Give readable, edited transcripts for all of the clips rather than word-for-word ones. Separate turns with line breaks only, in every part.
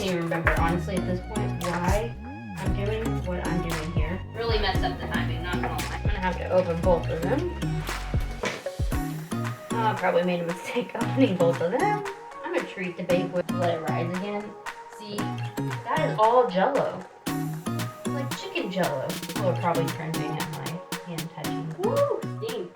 can't even remember, honestly, at this point, why I'm doing what I'm doing here. Really messed up the timing, not gonna lie. I'm gonna have to open both of them. I probably made a mistake opening both of them. I'm a treat to bake with. Let it rise again. See, that is all Jell-O. It's like chicken Jell-O. People are probably cringing at my hand touching. Woo! Steam.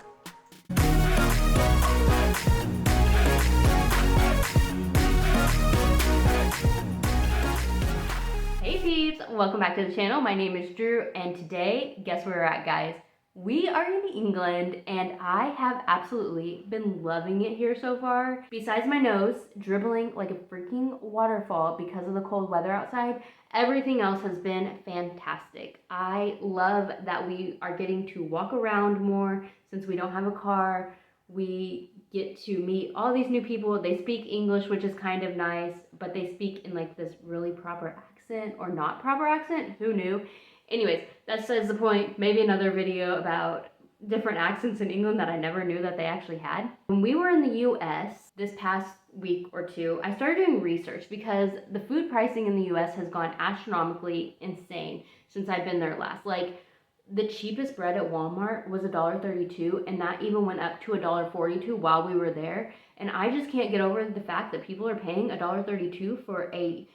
Hey peeps! Welcome back to the channel. My name is Drew, and today, guess where we're at, guys? We are in England, and I have absolutely been loving it here so far. Besides my nose dribbling like a freaking waterfall because of the cold weather outside, everything else has been fantastic. I love that we are getting to walk around more since we don't have a car. We get to meet all these new people. They speak English, which is kind of nice, but they speak in like this really proper accent or not proper accent. Who knew? Anyways, that says the point. Maybe another video about different accents in England that I never knew that they actually had. When we were in the US this past week or two, I started doing research because the food pricing in the US has gone astronomically insane since I've been there last. Like, the cheapest bread at Walmart was $1.32, and that even went up to $1.42 while we were there. And I just can't get over the fact that people are paying $1.32 for a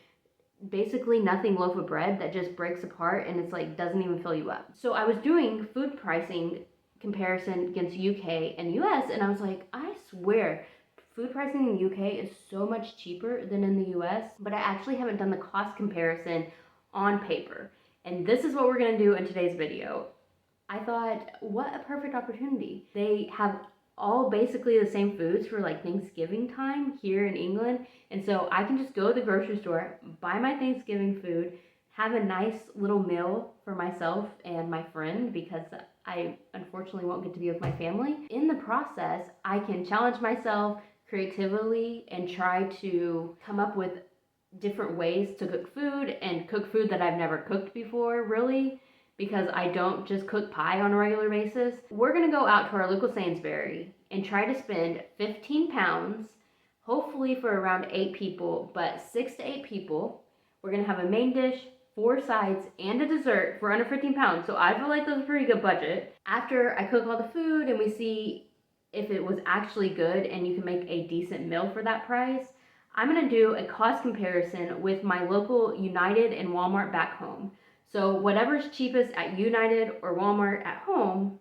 basically nothing loaf of bread that just breaks apart and it's like doesn't even fill you up. So I was doing food pricing comparison against UK and US, and I was like, I swear food pricing in the UK is so much cheaper than in the US, but I actually haven't done the cost comparison on paper. And this is what we're gonna do in today's video. I thought, what a perfect opportunity. They have all basically the same foods for like Thanksgiving time here in England. And so I can just go to the grocery store, buy my Thanksgiving food, have a nice little meal for myself and my friend because I unfortunately won't get to be with my family. In the process, I can challenge myself creatively and try to come up with different ways to cook food and cook food that I've never cooked before, really, because I don't just cook pie on a regular basis. We're gonna go out to our local Sainsbury and try to spend 15 pounds, hopefully for around 8 people, but 6 to 8 people. We're gonna have a main dish, 4 sides, and a dessert for under 15 pounds. So I feel like that's a pretty good budget. After I cook all the food and we see if it was actually good and you can make a decent meal for that price, I'm gonna do a cost comparison with my local United and Walmart back home. So whatever's cheapest at United or Walmart at home,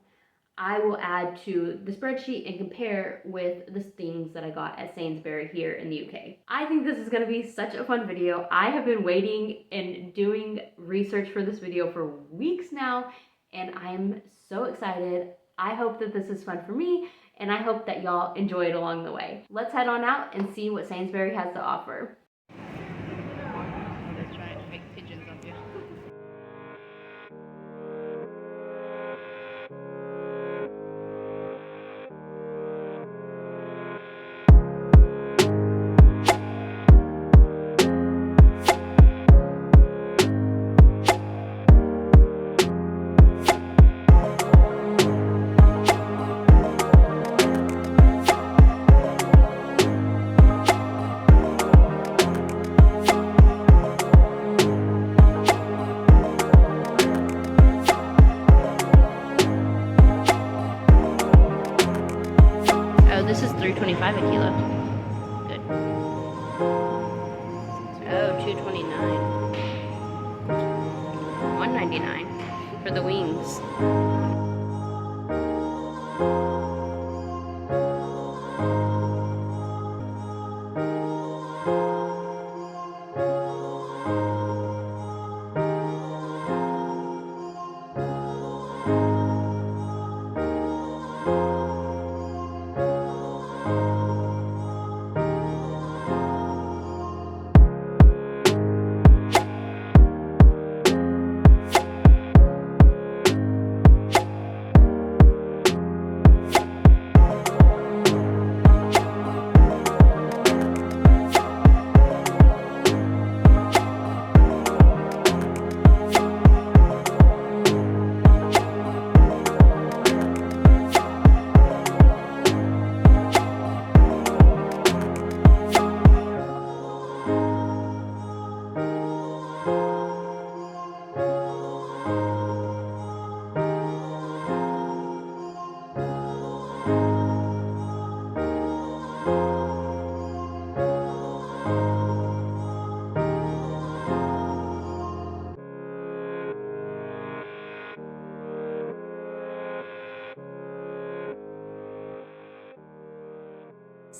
I will add to the spreadsheet and compare with the things that I got at Sainsbury here in the UK. I think this is gonna be such a fun video. I have been waiting and doing research for this video for weeks now, and I'm so excited. I hope that this is fun for me, and I hope that y'all enjoy it along the way. Let's head on out and see what Sainsbury has to offer. They're trying to make pigeons of you. This is $3.25 a kilo. Good. Oh, $2.29. $1.99 for the wings.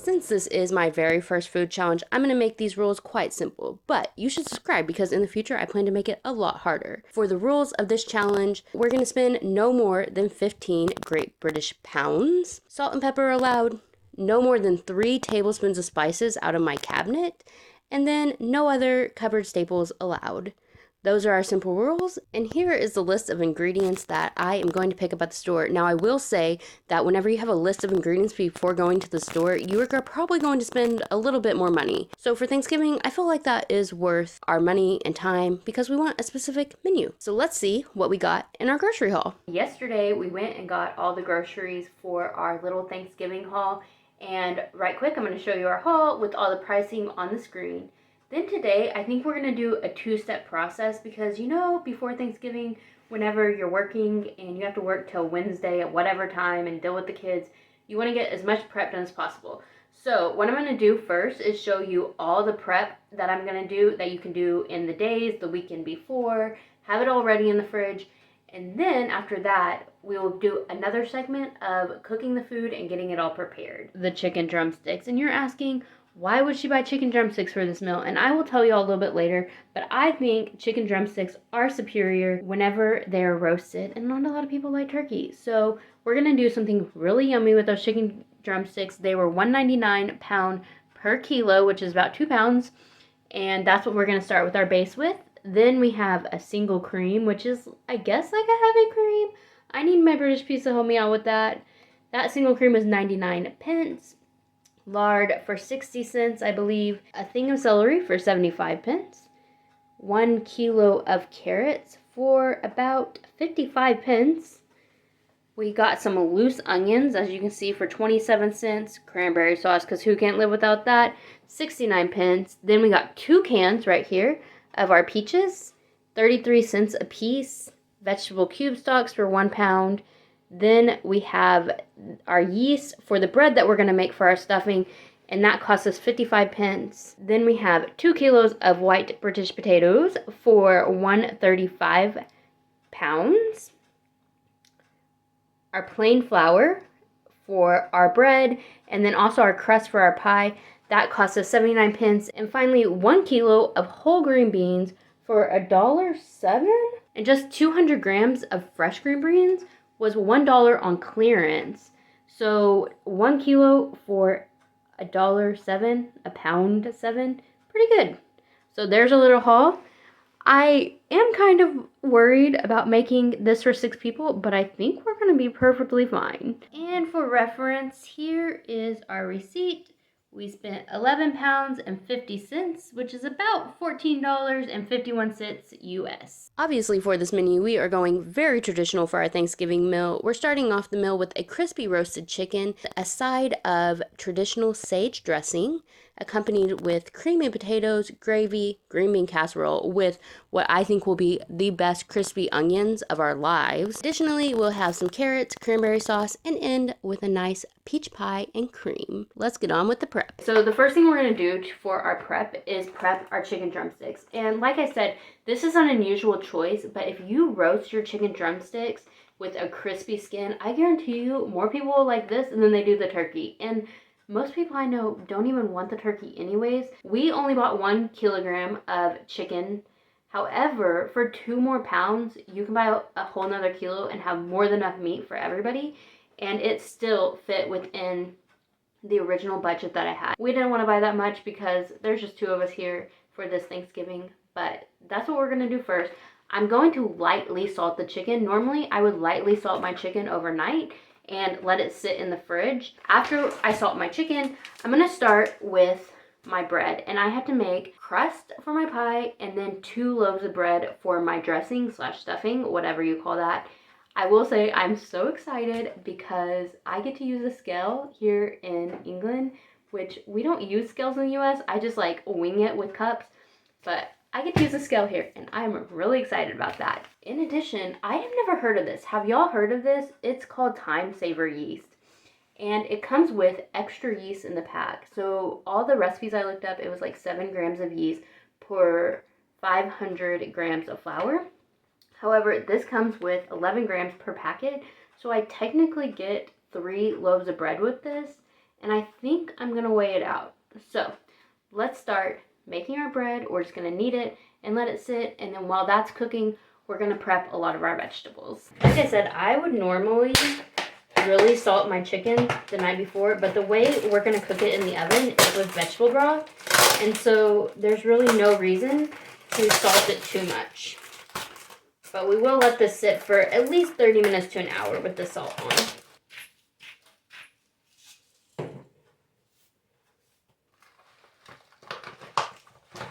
Since this is my very first food challenge, I'm going to make these rules quite simple, but you should subscribe because in the future I plan to make it a lot harder. For the rules of this challenge, we're going to spend no more than 15 Great British pounds. Salt and pepper allowed, no more than 3 tablespoons of spices out of my cabinet, and then no other cupboard staples allowed. Those are our simple rules, and here is the list of ingredients that I am going to pick up at the store. Now, I will say that whenever you have a list of ingredients before going to the store, you are probably going to spend a little bit more money. So for Thanksgiving, I feel like that is worth our money and time because we want a specific menu. So let's see what we got in our grocery haul.
Yesterday, we went and got all the groceries for our little Thanksgiving haul. And right quick, I'm going to show you our haul with all the pricing on the screen. Then today, I think we're going to do a 2-step process because, you know, before Thanksgiving, whenever you're working and you have to work till Wednesday at whatever time and deal with the kids, you want to get as much prep done as possible. So what I'm going to do first is show you all the prep that I'm going to do that you can do in the days, the weekend before, have it all ready in the fridge. And then after that, we will do another segment of cooking the food and getting it all prepared. The chicken drumsticks. And you're asking, why would she buy chicken drumsticks for this meal? And I will tell you all a little bit later, but I think chicken drumsticks are superior whenever they're roasted, and not a lot of people like turkey. So we're going to do something really yummy with those chicken drumsticks. They were $1.99 pound per kilo, which is about 2 pounds, and that's what we're going to start with our base with. Then we have a single cream, which is, I guess, like a heavy cream. I need my British piece to help me out with that. That single cream is 99 pence. Lard for 60 cents, I believe. A thing of celery for 75 pence. 1 kilo of carrots for about 55 pence. We got some loose onions, as you can see, for 27 cents. Cranberry sauce, because who can't live without that? 69 pence. Then we got 2 cans right here of our peaches. 33 cents a piece. Vegetable cube stalks for 1 pound. Then we have our yeast for the bread that we're going to make for our stuffing, and that costs us 55 pence. Then we have 2 kilos of white British potatoes for 135 pounds. Our plain flour for our bread, and then also our crust for our pie. That costs us 79 pence. And finally, 1 kilo of whole green beans for $1.07. And just 200 grams of fresh green beans was $1 on clearance. So 1 kilo for $1.07, a pound 7, pretty good. So there's a little haul. I am kind of worried about making this for 6 people, but I think we're going to be perfectly fine. And for reference, here is our receipt. We spent 11 pounds and 50 cents, which is about $14.51 US.
Obviously, for this menu, we are going very traditional for our Thanksgiving meal. We're starting off the meal with a crispy roasted chicken, a side of traditional sage dressing, accompanied with creamy potatoes, gravy, green bean casserole with what I think will be the best crispy onions of our lives. Additionally, we'll have some carrots, cranberry sauce, and end with a nice peach pie and cream. Let's get on with the prep.
So the first thing we're going to do for our prep is prep our chicken drumsticks. And like I said, this is an unusual choice, but if you roast your chicken drumsticks with a crispy skin, I guarantee you more people will like this than they do the turkey. And most people I know don't even want the turkey anyways. We only bought 1 kilogram of chicken. However, for 2 more pounds, you can buy a whole nother kilo and have more than enough meat for everybody. And it still fit within the original budget that I had. We didn't want to buy that much because there's just 2 of us here for this Thanksgiving, but that's what we're going to do first. I'm going to lightly salt the chicken. Normally, I would lightly salt my chicken overnight and let it sit in the fridge. After I salt my chicken, I'm going to start with my bread, and I have to make crust for my pie and then 2 loaves of bread for my dressing / stuffing, whatever you call that. I will say I'm so excited because I get to use a scale here in England, which we don't use scales in the US. I just like wing it with cups, but I get to use a scale here, and I'm really excited about that. In addition, I have never heard of this. Have y'all heard of this? It's called Time Saver yeast, and it comes with extra yeast in the pack. So all the recipes I looked up, it was like 7 grams of yeast per 500 grams of flour. However, this comes with 11 grams per packet, so I technically get 3 loaves of bread with this, and I think I'm gonna weigh it out. So let's start making our bread. We're just gonna knead it and let it sit, and then while that's cooking, we're gonna prep a lot of our vegetables. Like I said, I would normally really salt my chicken the night before, but the way we're gonna cook it in the oven is with vegetable broth, and so there's really no reason to salt it too much. But we will let this sit for at least 30 minutes to an hour with the salt on.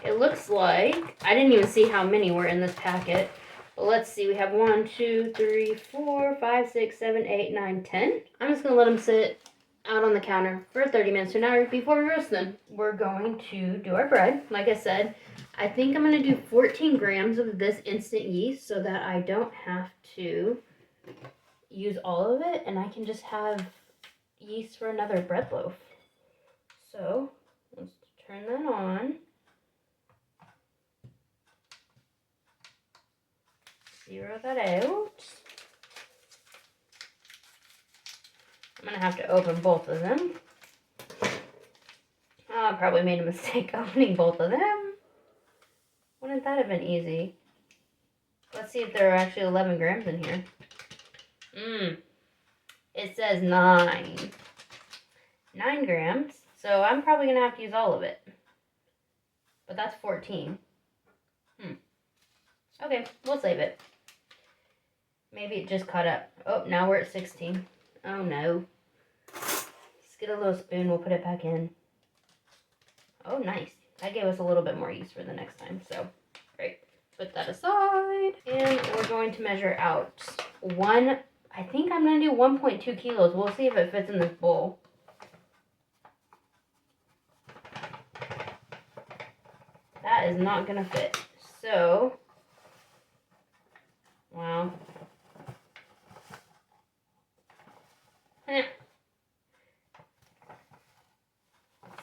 It looks like, I didn't even see how many were in this packet. But let's see, we have 1, 2, 3, 4, 5, 6, 7, 8, 9, 10. I'm just gonna let them sit out on the counter for 30 minutes to an hour before we roast them. We're going to do our bread. Like I said, I think I'm gonna do 14 grams of this instant yeast so that I don't have to use all of it and I can just have yeast for another bread loaf. So let's turn that on. Zero that out. I'm gonna have to open both of them. Oh, I probably made a mistake opening both of them. Wouldn't that have been easy? Let's see if there are actually 11 grams in here. It says 9. 9 grams. So I'm probably gonna have to use all of it. But that's 14. Okay, we'll save it. Maybe it just caught up. Oh, now we're at 16. Oh no. Let's get a little spoon, we'll put it back in. Oh, nice. That gave us a little bit more yeast for the next time, so great. Put that aside. And we're going to measure out I think I'm going to do 1.2 kilos. We'll see if it fits in this bowl. That is not going to fit. So, wow.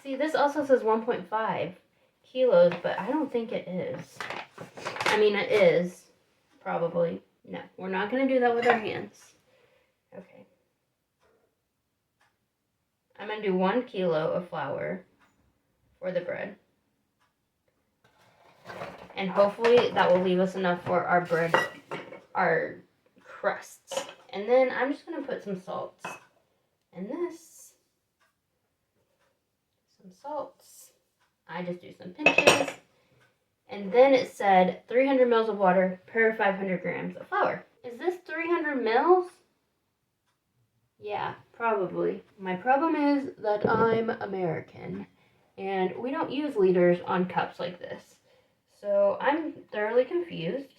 See, this also says 1.5 kilos, but I don't think it is. I mean, it is, probably. No, we're not going to do that with our hands. Okay. I'm going to do 1 kilo of flour for the bread. And hopefully that will leave us enough for our bread, our crusts. And then I'm just going to put some salts in this. Some salts. I just do some pinches. And then it said 300 mils of water per 500 grams of flour. Is this 300 mils? Yeah, probably. My problem is that I'm American and we don't use liters on cups like this. So I'm thoroughly confused.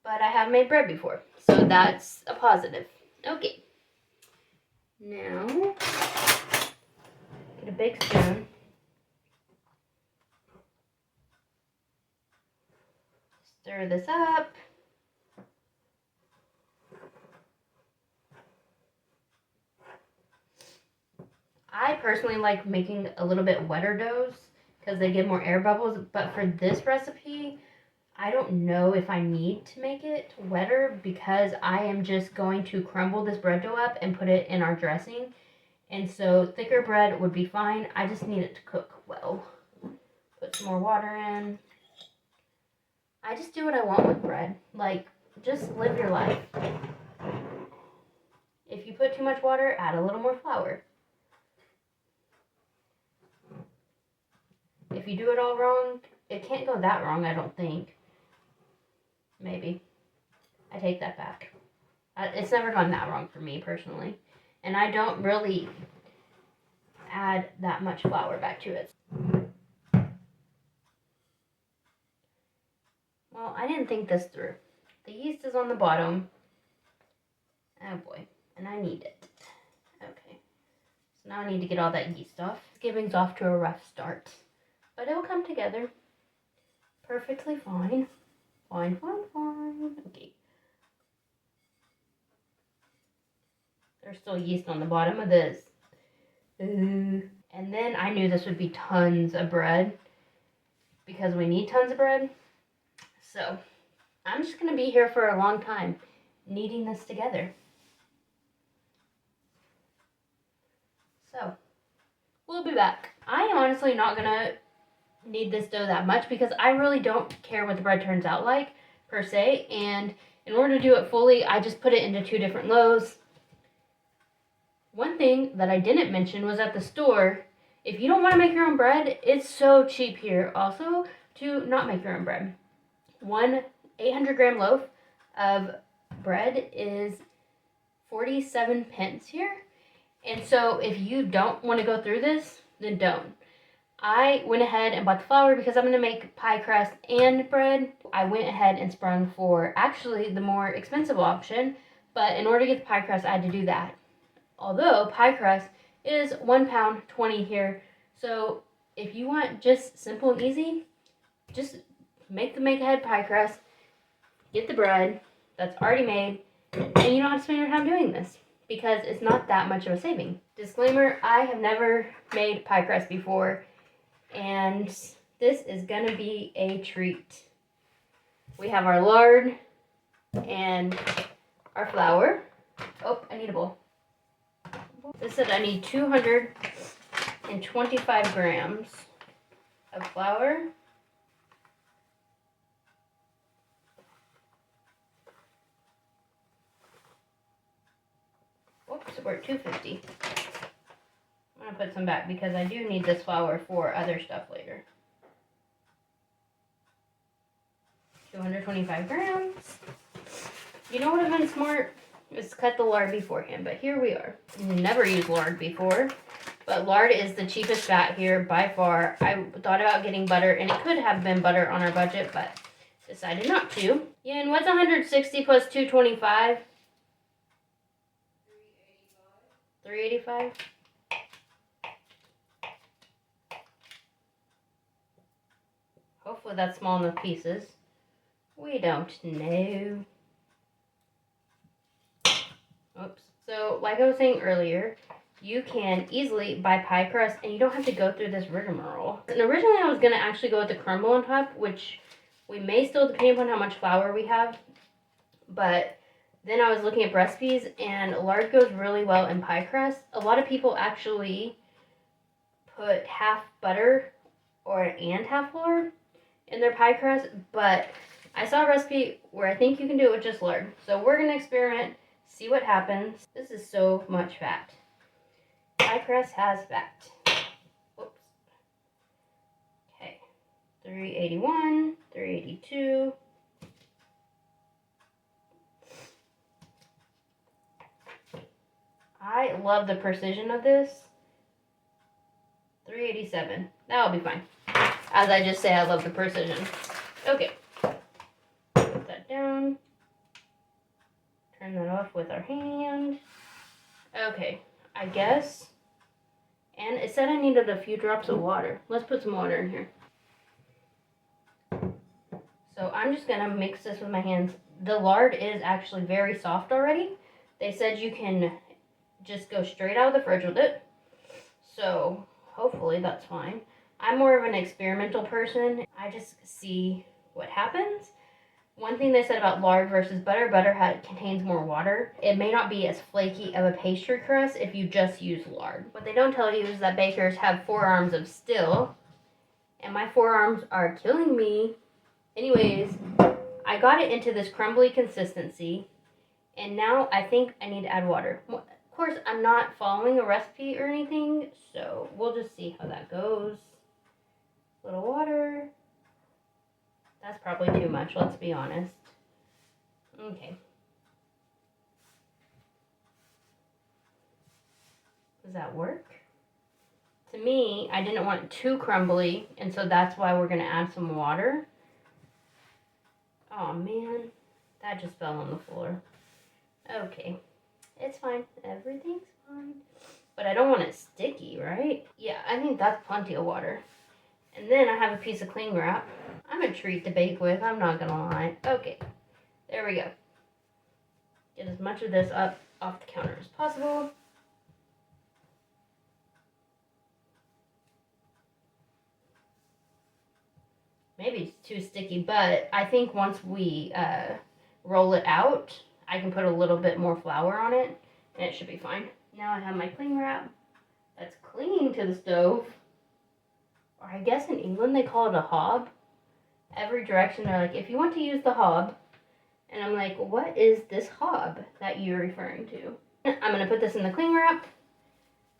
But I have made bread before, so that's a positive. Okay. Now, get a big spoon. Stir this up. I personally like making a little bit wetter doughs because they get more air bubbles, but for this recipe, I don't know if I need to make it wetter because I am just going to crumble this bread dough up and put it in our dressing. And so thicker bread would be fine. I just need it to cook well. Put some more water in. I just do what I want with bread. Like, just live your life. If you put too much water, add a little more flour. If you do it all wrong, it can't go that wrong, I don't think. Maybe. I take that back. It's never gone that wrong for me, personally. And I don't really add that much flour back to it. Well, I didn't think this through. The yeast is on the bottom. Oh boy. And I need it. Okay. So now I need to get all that yeast off. Thanksgiving's off to a rough start. But it'll come together. Perfectly fine. Fine. Okay. There's still yeast on the bottom of this. And then I knew this would be tons of bread. Because we need tons of bread. So, I'm just going to be here for a long time. Kneading this together. So, we'll be back. I am honestly not gonna need this dough that much because I really don't care what the bread turns out like, per se, and in order to do it fully, I just put it into 2 different loaves. One thing that I didn't mention was at the store, if you don't want to make your own bread, it's so cheap here also to not make your own bread. One 800-gram loaf of bread is 47 pence here. And so if you don't want to go through this, then don't. I went ahead and bought the flour because I'm going to make pie crust and bread. I went ahead and sprung for actually the more expensive option, but in order to get the pie crust, I had to do that. Although pie crust is £1.20 here. So if you want just simple and easy, just make the make-ahead pie crust, get the bread that's already made, and you don't have to spend your time doing this because it's not that much of a saving. Disclaimer, I have never made pie crust before, and this is gonna be a treat. We have our lard and our flour. Oh, I need a bowl. This said I need 225 grams of flour. Whoops, we're at 250. I'm gonna put some back because I do need this flour for other stuff later. 225 grams. You know what would have been smart? Is cut the lard beforehand, but here we are. Never used lard before, but lard is the cheapest fat here by far. I thought about getting butter, and it could have been butter on our budget, but decided not to. Yeah, and what's 160 plus 225? 385. Hopefully that's small enough pieces. We don't know. Oops. So, like I was saying earlier, you can easily buy pie crust and you don't have to go through this rigmarole. And originally I was going to actually go with the crumble on top, which we may still depend upon how much flour we have. But then I was looking at recipes and lard goes really well in pie crust. A lot of people actually put half butter and half lard in their pie crust, but I saw a recipe where I think you can do it with just lard. So we're going to experiment, see what happens. This is so much fat. Pie crust has fat. Whoops. Okay. 381, 382. I love the precision of this. 387. That'll be fine. As I just say, I love the precision. Okay. Put that down. Turn that off with our hand. Okay. I guess. And it said I needed a few drops of water. Let's put some water in here. So I'm just going to mix this with my hands. The lard is actually very soft already. They said you can just go straight out of the fridge with it. So hopefully that's fine. I'm more of an experimental person. I just see what happens. One thing they said about lard versus butter, contains more water. It may not be as flaky of a pastry crust if you just use lard. What they don't tell you is that bakers have forearms of steel, and my forearms are killing me. Anyways, I got it into this crumbly consistency, and now I think I need to add water. Of course, I'm not following a recipe or anything, so we'll just see how that goes. A little water. That's probably too much, let's be honest. Okay. Does that work? To me, I didn't want it too crumbly, and so that's why we're going to add some water. Oh man, that just fell on the floor. Okay, it's fine. Everything's fine. But I don't want it sticky, right? Yeah, I think that's plenty of water. And then I have a piece of cling wrap. I'm a treat to bake with, I'm not gonna lie. Okay, there we go. Get as much of this up off the counter as possible. Maybe it's too sticky, but I think once we roll it out, I can put a little bit more flour on it, and it should be fine. Now I have my cling wrap. that's clinging to the stove. Or I guess in England they call it a hob. Every direction they're like, if you want to use the hob. And I'm like, what is this hob that you're referring to? I'm going to put this in the cling wrap,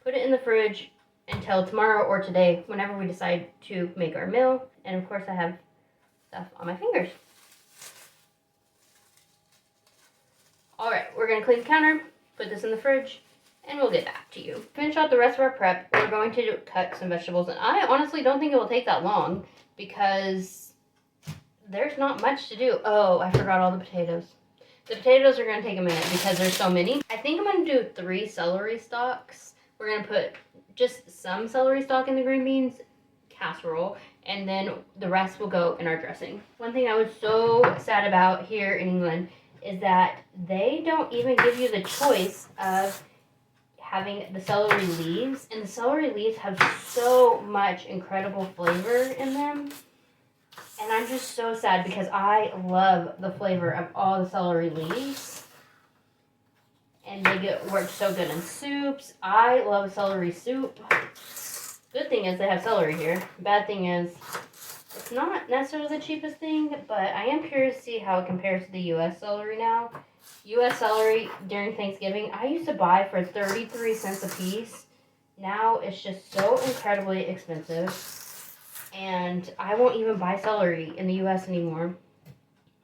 put it in the fridge until tomorrow or today, whenever we decide to make our meal. And of course I have stuff on my fingers. Alright, we're going to clean the counter, put this in the fridge, and we'll get back to you. Finish out the rest of our prep. We're going to cut some vegetables. And I honestly don't think it will take that long because there's not much to do. Oh, I forgot all the potatoes. The potatoes are going to take a minute because there's so many. I think I'm going to do 3 celery stalks. We're going to put just some celery stalk in the green beans casserole, and then the rest will go in our dressing. One thing I was so sad about here in England is that they don't even give you the choice of having the celery leaves, and the celery leaves have so much incredible flavor in them, and I'm just so sad because I love the flavor of all the celery leaves, and they work so good in soups. I love celery soup. Good thing is they have celery here. Bad thing is it's not necessarily the cheapest thing, but I am curious to see how it compares to the U.S. celery now. U.S. celery during Thanksgiving, I used to buy for 33 cents a piece. Now it's just so incredibly expensive. And I won't even buy celery in the U.S. anymore.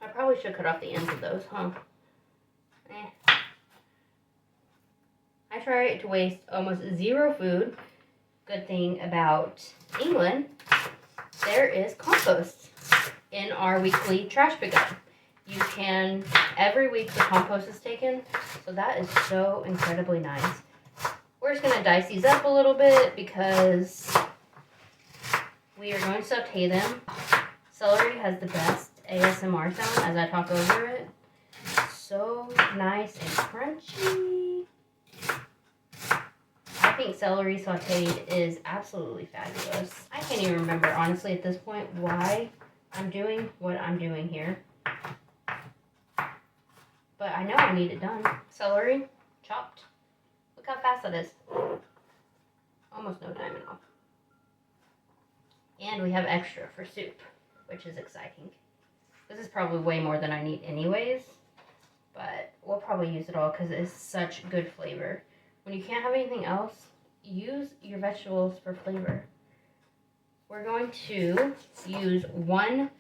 I probably should cut off the ends of those, huh? I try to waste almost zero food. Good thing about England, there is compost in our weekly trash pickup. You can, every week the compost is taken, so that is so incredibly nice. We're just going to dice these up a little bit because we are going to saute them. Celery has the best ASMR sound as I talk over it. So nice and crunchy. I think celery sauteed is absolutely fabulous. I can't even remember, honestly, at this point, why I'm doing what I'm doing here. But I know I need it done. Celery, chopped. Look how fast that is. Almost no time at all. And we have extra for soup, which is exciting. This is probably way more than I need anyways. But we'll probably use it all because it is such good flavor. When you can't have anything else, use your vegetables for flavor. We're going to use 1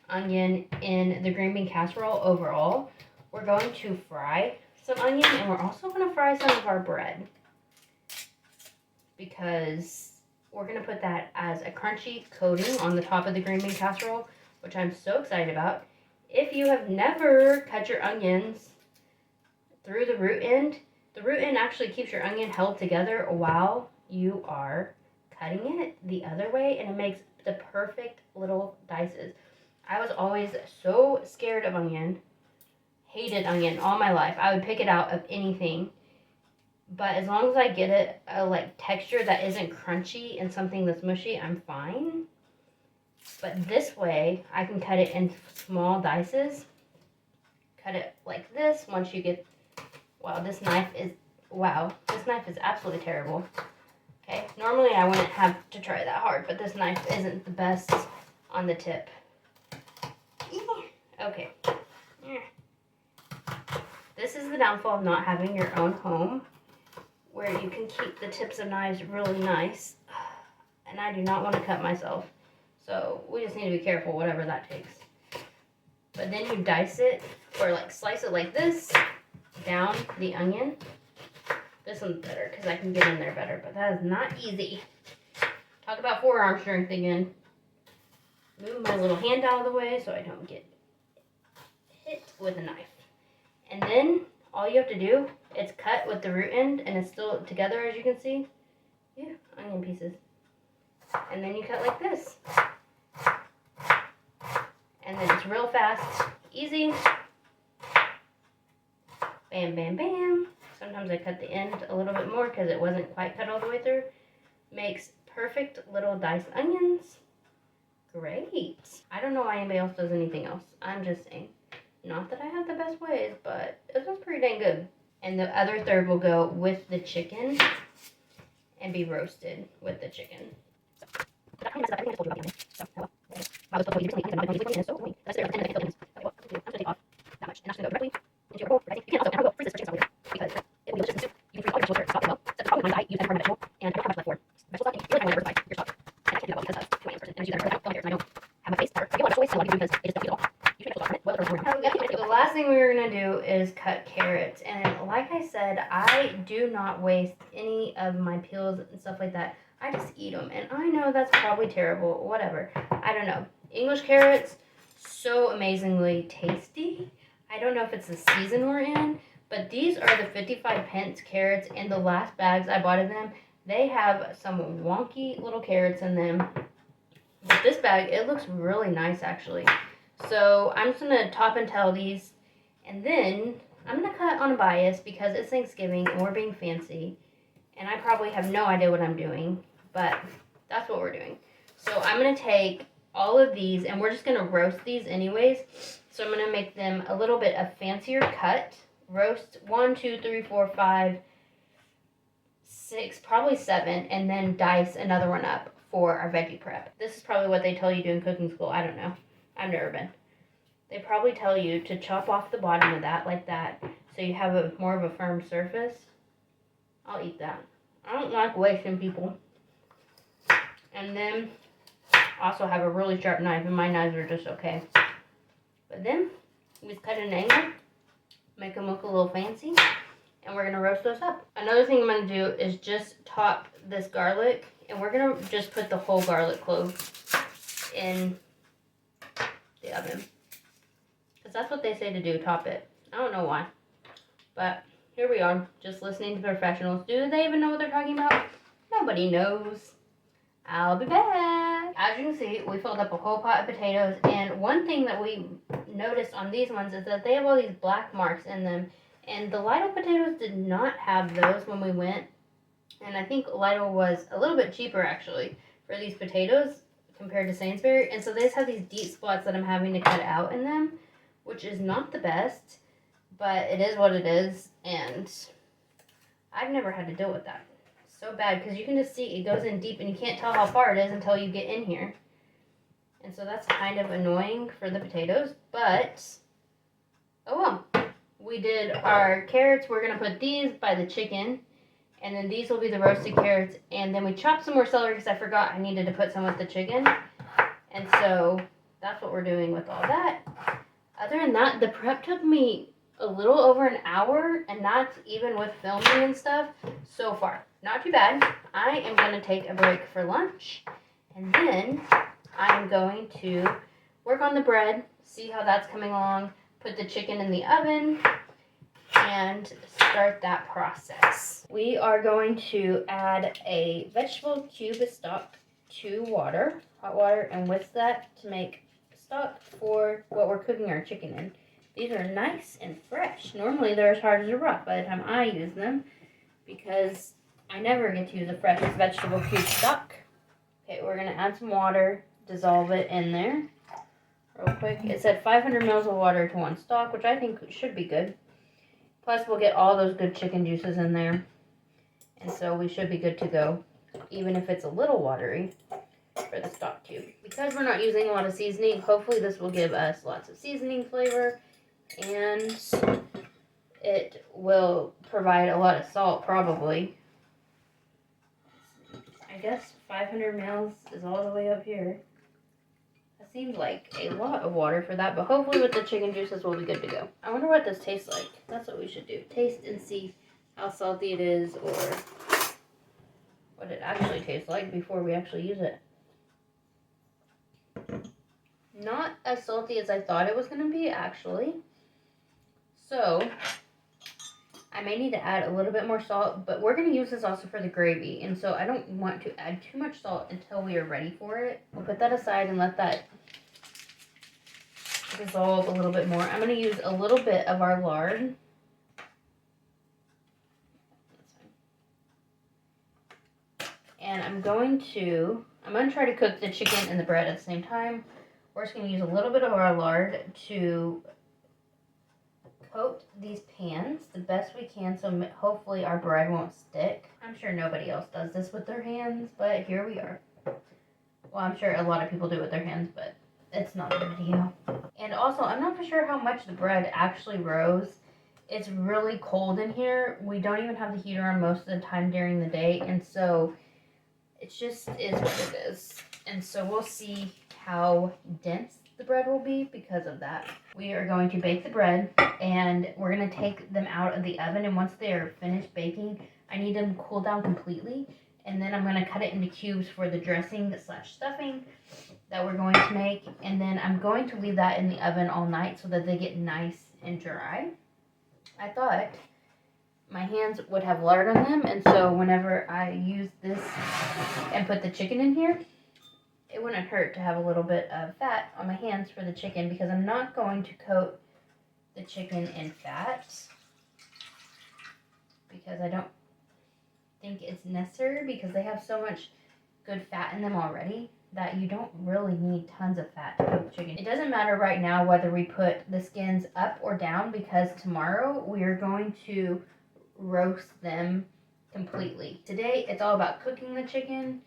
onion in the green bean casserole overall. We're going to fry some onion, and we're also going to fry some of our bread because we're going to put that as a crunchy coating on the top of the green bean casserole, which I'm so excited about. If you have never cut your onions through the root end actually keeps your onion held together while you are cutting it the other way, and it makes the perfect little dices. I was always so scared of onion, hated onion all my life. I would pick it out of anything, but as long as I get it a texture that isn't crunchy and something that's mushy, I'm fine. But this way, I can cut it in small dices. Cut it like this. Once you get, wow, this knife is absolutely terrible. Okay, normally I wouldn't have to try that hard, but this knife isn't the best on the tip. Okay. This is the downfall of not having your own home, where you can keep the tips of knives really nice. And I do not want to cut myself. So we just need to be careful, whatever that takes. But then you dice it, or slice it like this, down the onion. This one's better, because I can get in there better, but that is not easy. Talk about forearm strength again. Move my little hand out of the way so I don't get hit with a knife. And then all you have to do is cut with the root end, and it's still together, as you can see. Yeah, onion pieces. And then you cut like this. And then it's real fast, easy. Bam, bam, bam. Sometimes I cut the end a little bit more because it wasn't quite cut all the way through. Makes perfect little diced onions. Great. I don't know why anybody else does anything else. I'm just saying. Not that I have the best ways, but this one's pretty dang good. And the other third will go with the chicken. and be roasted with the chicken. So, that kind of messed up everything I told you about the onion. So, oh well. Wow, this was recently eaten, and I'm going to use so annoying. That's there, 10 minutes Philippines. Okay, well, I'm just going to take off that much, and that's going to go directly into your bowl. Right? You can also, and I will freeze this for chicken salad because it will be delicious in soup. You can freeze all your vegetables for stock as well. So the problem with mine is I use every part of vegetable, and I don't have much left for vegetable stock, and you really want to diversify your stock. And I can't do that well because of who I am as a person, and I use that without carrots, and I don't have my face, or I get a lot of vegetable waste, and a lot of people do because they just don't eat it all. You should make stock from it, boil it or warm it.
Okay, the last thing we were gonna do is cut carrots, and like I said, I do not waste any of my peels and stuff like that. I just eat them, and I know that's probably terrible. Whatever, I don't know. English carrots, so amazingly tasty. I don't know if it's the season we're in, but these are the 55 pence carrots, and the last bags I bought of them, they have some wonky little carrots in them. But this bag, it looks really nice actually. So I'm just gonna top and tail these, and then I'm gonna cut on a bias because it's Thanksgiving and we're being fancy, and I probably have no idea what I'm doing, but that's what we're doing. So I'm gonna take all of these, and we're just gonna roast these anyways. So I'm gonna make them a little bit of fancier cut. Roast 1, 2, 3, 4, 5, 6, probably 7, and then dice another one up for our veggie prep. This is probably what they tell you to do in cooking school. I don't know. I've never been. They probably tell you to chop off the bottom of that like that so you have a more of a firm surface. I'll eat that. I don't like wasting people. And then also have a really sharp knife, and my knives are just okay. But then we just cut an angle, make them look a little fancy, and we're gonna roast those up. Another thing I'm gonna do is just top this garlic, and we're gonna just put the whole garlic clove in the oven. Because that's what they say to do, top it. I don't know why. But here we are, just listening to professionals. Do they even know what they're talking about? Nobody knows. I'll be back. As you can see, we filled up a whole pot of potatoes, and one thing that we noticed on these ones is that they have all these black marks in them, and the Lidl potatoes did not have those when we went, and I think Lidl was a little bit cheaper actually for these potatoes compared to Sainsbury, and so they just have these deep spots that I'm having to cut out in them, which is not the best, but it is what it is, and I've never had to deal with that. So bad, because you can just see it goes in deep, and you can't tell how far it is until you get in here. And so that's kind of annoying for the potatoes, but oh well. We did our carrots. We're going to put these by the chicken, and then these will be the roasted carrots, and then we chopped some more celery because I forgot I needed to put some with the chicken, and so that's what we're doing with all that. Other than that, the prep took me a little over an hour, and that's even with filming and stuff so far. Not too bad. I am going to take a break for lunch, and then I'm going to work on the bread, see how that's coming along, put the chicken in the oven, and start that process. We are going to add a vegetable cube of stock to water, hot water, and whisk that to make stock for what we're cooking our chicken in. These are nice and fresh. Normally they're as hard as a rock by the time I use them because I never get to use a fresh vegetable cube stock. Okay, we're going to add some water, dissolve it in there real quick. It said 500 mils of water to 1 stock, which I think should be good. Plus we'll get all those good chicken juices in there. And so we should be good to go, even if it's a little watery for the stock cube. Because we're not using a lot of seasoning, hopefully this will give us lots of seasoning flavor, and it will provide a lot of salt probably. I guess 500 mils is all the way up here. That seems like a lot of water for that, but hopefully with the chicken juices we'll be good to go. I wonder what this tastes like. That's what we should do. Taste and see how salty it is, or what it actually tastes like before we actually use it. Not as salty as I thought it was going to be, actually. So I may need to add a little bit more salt, but we're going to use this also for the gravy, and so I don't want to add too much salt until we are ready for it. We'll put that aside and let that dissolve a little bit more. I'm going to use a little bit of our lard. And I'm going to try to cook the chicken and the bread at the same time. We're just going to use a little bit of our lard to
coat these pans the best we can so hopefully our bread won't stick. I'm sure nobody else does this with their hands, but here we are. Well, I'm sure a lot of people do it with their hands, but it's not a video. And also, I'm not for sure how much the bread actually rose. It's really cold in here. We don't even have the heater on most of the time during the day, and so it just is what it is. And so we'll see how dense the bread will be because of that. We are going to bake the bread, and we're going to take them out of the oven, and once they are finished baking, I need them to cool down completely, and then I'm going to cut it into cubes for the dressing / stuffing that we're going to make, and then I'm going to leave that in the oven all night so that they get nice and dry. I thought my hands would have lard on them, and so whenever I use this and put the chicken in here, it wouldn't hurt to have a little bit of fat on my hands for the chicken, because I'm not going to coat the chicken in fat because I don't think it's necessary, because they have so much good fat in them already that you don't really need tons of fat to cook chicken. It doesn't matter right now whether we put the skins up or down, because tomorrow we are going to roast them completely. Today it's all about cooking the chicken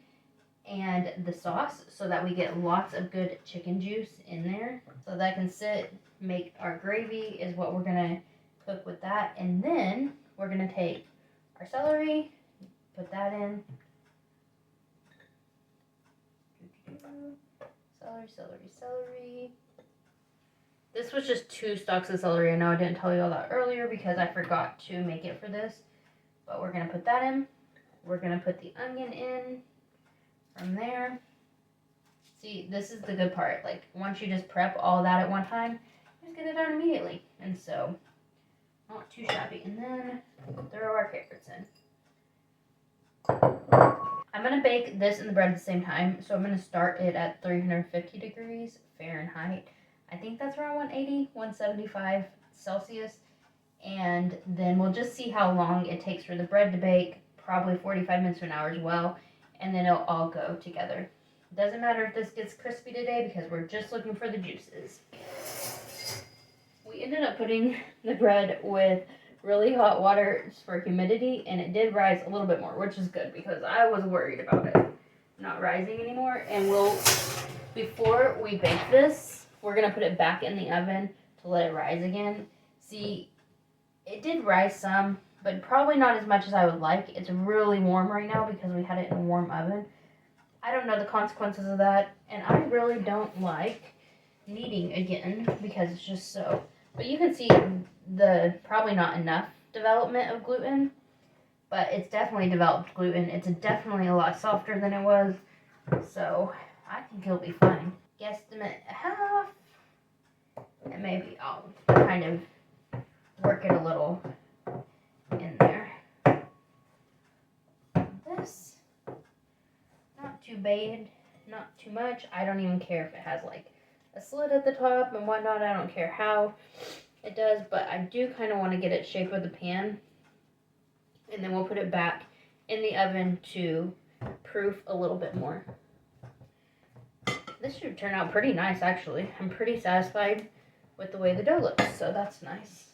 and the sauce so that we get lots of good chicken juice in there so that can sit, make our gravy is what we're gonna cook with that. And then we're gonna take our celery, put that in. Celery. This was just 2 stalks of celery. I know I didn't tell you all that earlier because I forgot to make it for this. But we're going to put that in. We're going to put the onion in from there. See, this is the good part. Like, once you just prep all that at one time, you just get it done immediately. And so, not too shabby. And then throw our carrots in. I'm going to bake this and the bread at the same time, so I'm going to start it at 350 degrees Fahrenheit. I think that's around 180, 175 Celsius, and then we'll just see how long it takes for the bread to bake, probably 45 minutes to an hour as well, and then it'll all go together. Doesn't matter if this gets crispy today because we're just looking for the juices. We ended up putting the bread with really hot water for humidity, and it did rise a little bit more, which is good because I was worried about it not rising anymore. And before we bake this, we're gonna put it back in the oven to let it rise again. See, it did rise some, but probably not as much as I would like. It's really warm right now because we had it in a warm oven. I don't know the consequences of that, and I really don't like kneading again because it's just so. But you can see the probably not enough development of gluten, but it's definitely developed gluten. It's definitely a lot softer than it was, so I think it'll be fine. Guesstimate half, and maybe I'll kind of work it a little in there. This, not too bad, not too much. I don't even care if it has like a slit at the top and whatnot. I don't care how it does, but I do kind of want to get it shaped with the pan, and then we'll put it back in the oven to proof a little bit more. This should turn out pretty nice, actually. I'm pretty satisfied with the way the dough looks, so that's nice.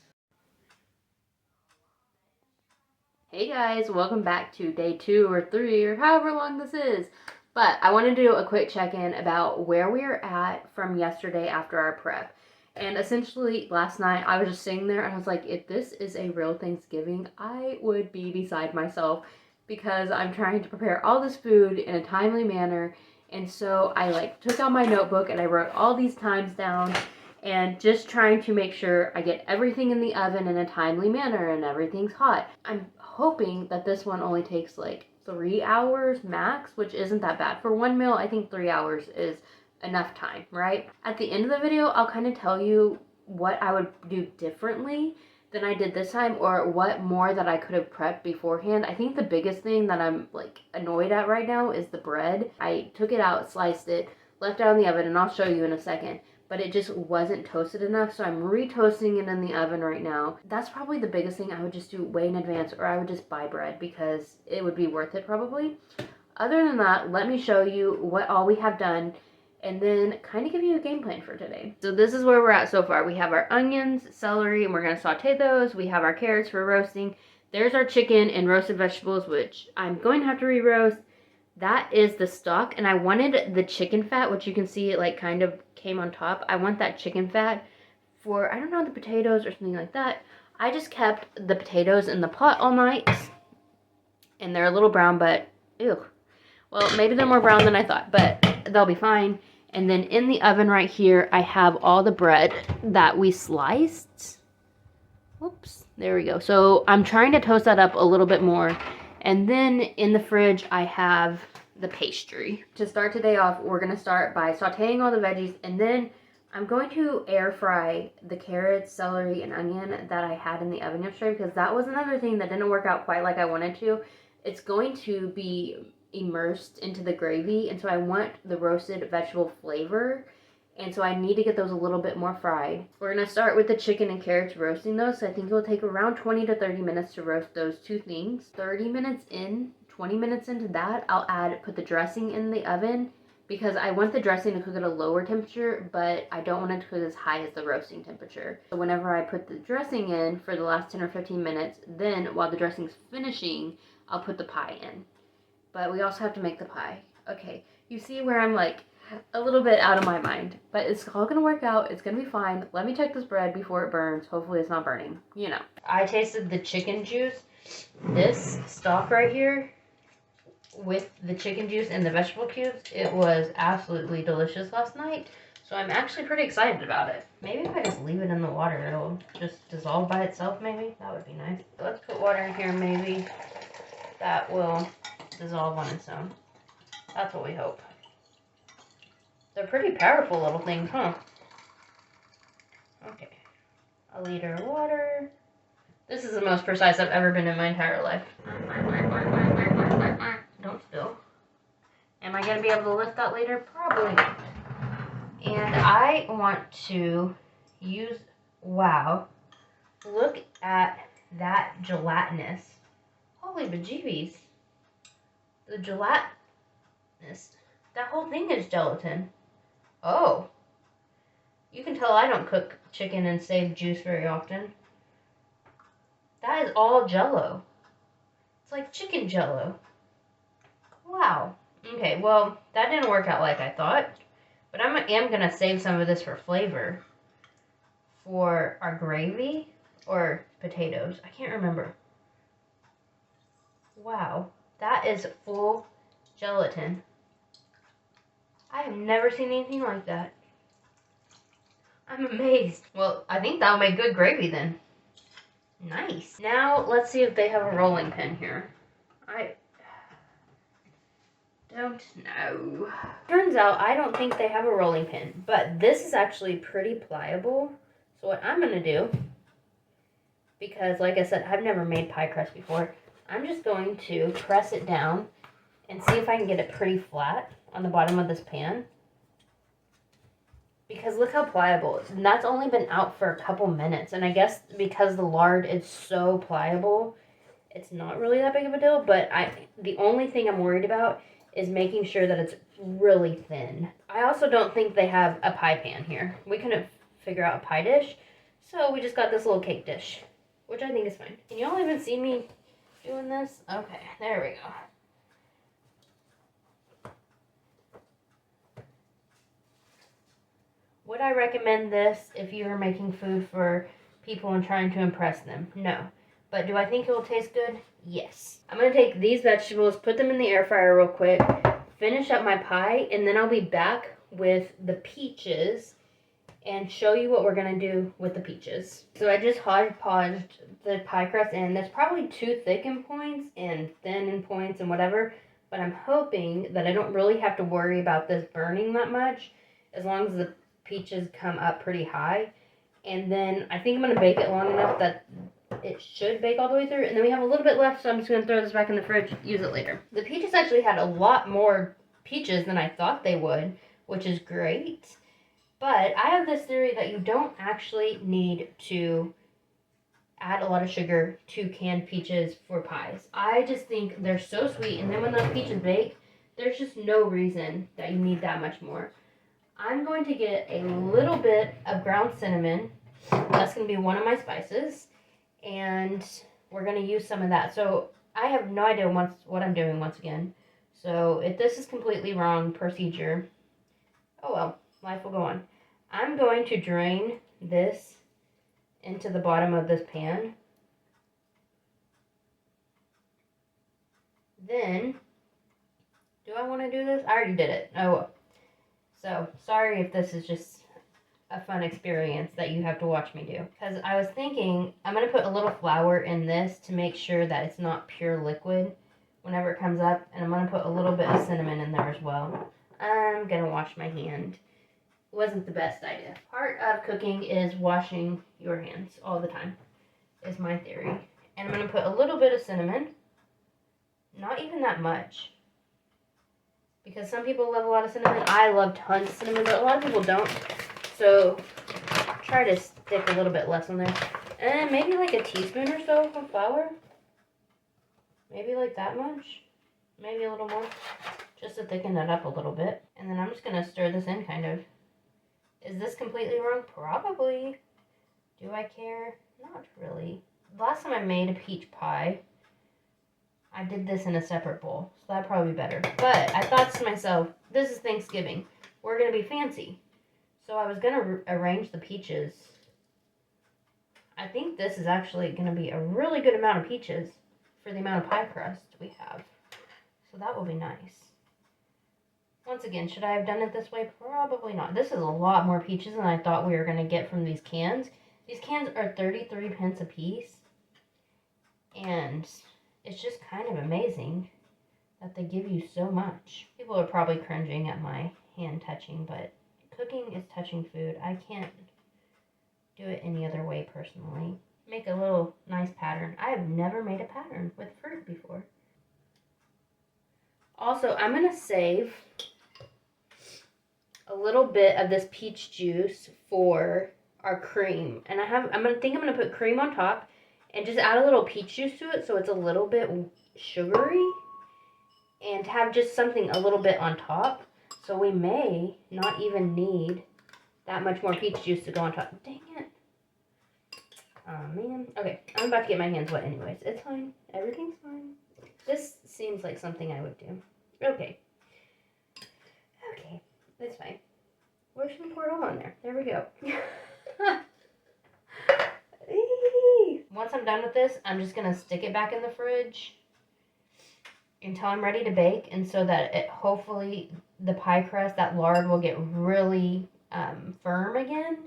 Hey guys, welcome back to day 2 or 3 or however long this is. But I want to do a quick check-in about where we are at from yesterday after our prep. And essentially, last night, I was just sitting there and I was like, if this is a real Thanksgiving, I would be beside myself because I'm trying to prepare all this food in a timely manner. And so I took out my notebook and I wrote all these times down and just trying to make sure I get everything in the oven in a timely manner and everything's hot. I'm hoping that this one only takes 3 hours max, which isn't that bad. For one meal, I think 3 hours is enough time, right? At the end of the video, I'll kind of tell you what I would do differently than I did this time, or what more that I could have prepped beforehand. I think the biggest thing that I'm annoyed at right now is the bread. I took it out, sliced it, left it out in the oven, and I'll show you in a second, but it just wasn't toasted enough, so I'm re-toasting it in the oven right now. That's probably the biggest thing I would just do way in advance, or I would just buy bread because it would be worth it probably. Other than that, let me show you what all we have done and then kind of give you a game plan for today. So this is where we're at so far. We have our onions, celery, and we're going to saute those. We have our carrots for roasting. There's our chicken and roasted vegetables, which I'm going to have to re-roast. That is the stock, and I wanted the chicken fat, which you can see it like kind of came on top. I want that chicken fat for, I don't know, the potatoes or something like that. I just kept the potatoes in the pot all night, and they're a little brown, but ew. Well, maybe they're more brown than I thought, but they'll be fine. And then in the oven right here, I have all the bread that we sliced. Whoops, there we go. So I'm trying to toast that up a little bit more. And then in the fridge, I have the pastry. To start today off, we're gonna start by sauteing all the veggies, and then I'm going to air fry the carrots, celery, and onion that I had in the oven yesterday, because that was another thing that didn't work out quite like I wanted to. It's going to be immersed into the gravy, and so I want the roasted vegetable flavor, and so I need to get those a little bit more fried. We're going to start with the chicken and carrots, roasting those. So I think it will take around 20 to 30 minutes to roast those two things. 30 minutes in, 20 minutes into that, I'll put the dressing in the oven, because I want the dressing to cook at a lower temperature, but I don't want it to cook as high as the roasting temperature. So whenever I put the dressing in for the last 10 or 15 minutes, then while the dressing's finishing, I'll put the pie in. But we also have to make the pie. Okay, you see where I'm like a little bit out of my mind, but it's all gonna work out. It's gonna be fine. Let me check this bread before it burns. Hopefully it's not burning, you know. I tasted the chicken juice, this stock right here, with the chicken juice and the vegetable cubes. It was absolutely delicious last night, so I'm actually pretty excited about it. Maybe if I just leave it in the water, it'll just dissolve by itself, maybe. That would be nice. So let's put water in here, maybe that will dissolve on its own. That's what we hope. They're pretty powerful little things, huh? Okay. A liter of water. This is the most precise I've ever been in my entire life. Don't spill. Am I going to be able to lift that later? Probably not. And I want to use, wow, look at that gelatinous. Holy bejeebies. The gelatinous. That whole thing is gelatin. Oh. You can tell I don't cook chicken and save juice very often. That is all Jell-O. It's like chicken Jell-O. Wow. Okay, well, that didn't work out like I thought. But I am going to save some of this for flavor. For our gravy or potatoes. I can't remember. Wow. That is full gelatin. I have never seen anything like that. I'm amazed. Well, I think that'll make good gravy then. Nice. Now, let's see if they have a rolling pin here. I don't know. Turns out I don't think they have a rolling pin, but this is actually pretty pliable. So what I'm going to do, because like I said, I've never made pie crust before, I'm just going to press it down and see if I can get it pretty flat on the bottom of this pan. Because look how pliable it is. And that's only been out for a couple minutes. And I guess because the lard is so pliable, it's not really that big of a deal. But the only thing I'm worried about is making sure that it's really thin. I also don't think they have a pie pan here. We couldn't figure out a pie dish. So we just got this little cake dish, which I think is fine. Can you all even see me doing this? Okay, there we go. Would I recommend this if you were making food for people and trying to impress them? No. But do I think it will taste good? Yes. I'm going to take these vegetables, put them in the air fryer real quick, finish up my pie, and then I'll be back with the peaches and show you what we're going to do with the peaches. So I just hodgepodged the pie crust in. It's probably too thick in points and thin in points and whatever, but I'm hoping that I don't really have to worry about this burning that much as long as the peaches come up pretty high. And then I think I'm going to bake it long enough that it should bake all the way through. And then we have a little bit left, so I'm just going to throw this back in the fridge, use it later. The peaches actually had a lot more peaches than I thought they would, which is great. But I have this theory that you don't actually need to add a lot of sugar to canned peaches for pies. I just think they're so sweet, and then when those peaches bake, there's just no reason that you need that much more. I'm going to get a little bit of ground cinnamon. That's going to be one of my spices. And we're going to use some of that. So I have no idea what I'm doing once again. So if this is completely wrong procedure, oh well, life will go on. I'm going to drain this into the bottom of this pan. Then, do I want to do this? I already did it. Oh well. So, sorry if this is just a fun experience that you have to watch me do. Because I was thinking, I'm going to put a little flour in this to make sure that it's not pure liquid whenever it comes up. And I'm going to put a little bit of cinnamon in there as well. I'm going to wash my hand. Wasn't the best idea. Part of cooking is washing your hands all the time, is my theory. And I'm going to put a little bit of cinnamon. Not even that much. Because some people love a lot of cinnamon. I love tons of cinnamon, but a lot of people don't. So try to stick a little bit less on there. And maybe like a teaspoon or so of flour. Maybe like that much. Maybe a little more. Just to thicken it up a little bit. And then I'm just going to stir this in kind of. Is this completely wrong? Probably. Do I care? Not really. Last time I made a peach pie, I did this in a separate bowl, so that'd probably be better. But I thought to myself, this is Thanksgiving. We're going to be fancy. So I was going to arrange the peaches. I think this is actually going to be a really good amount of peaches for the amount of pie crust we have. So that will be nice. Once again, should I have done it this way? Probably not. This is a lot more peaches than I thought we were going to get from these cans. These cans are 33 pence a piece. And it's just kind of amazing that they give you so much. People are probably cringing at my hand touching, but cooking is touching food. I can't do it any other way personally. Make a little nice pattern. I have never made a pattern with fruit before. Also, I'm going to save a little bit of this peach juice for our cream. And I'm going to put cream on top and just add a little peach juice to it so it's a little bit sugary. And have just something a little bit on top. So we may not even need that much more peach juice to go on top. Dang it. Oh, man. Okay, I'm about to get my hands wet anyways. It's fine. Everything's fine. This seems like something I would do. Okay. Okay, that's fine. We're just gonna pour it all on there. There we go. Once I'm done with this, I'm just gonna stick it back in the fridge until I'm ready to bake, and so that it hopefully the pie crust, that lard, will get really firm again.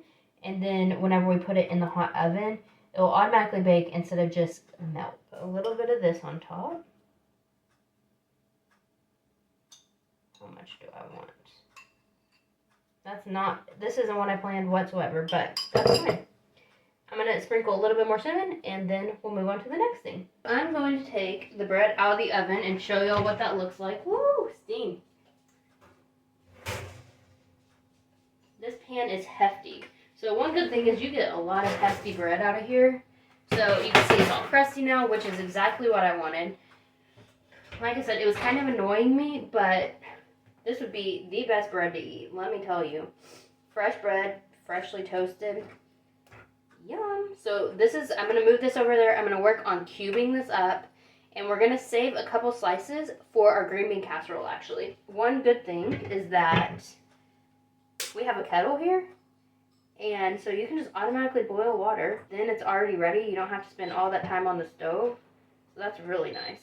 And then whenever we put it in the hot oven, it will automatically bake instead of just melt. Put a little bit of this on top. How much do I want? This isn't what I planned whatsoever, but that's fine. I'm going to sprinkle a little bit more cinnamon, and then we'll move on to the next thing. I'm going to take the bread out of the oven and show y'all what that looks like. Woo! Steam. This pan is hefty. So one good thing is you get a lot of hefty bread out of here. So you can see it's all crusty now, which is exactly what I wanted. Like I said, it was kind of annoying me, but this would be the best bread to eat, let me tell you. Fresh bread, freshly toasted. Yum. So I'm going to move this over there. I'm going to work on cubing this up. And we're going to save a couple slices for our green bean casserole, actually. One good thing is that we have a kettle here. And so you can just automatically boil water. Then it's already ready. You don't have to spend all that time on the stove. So that's really nice.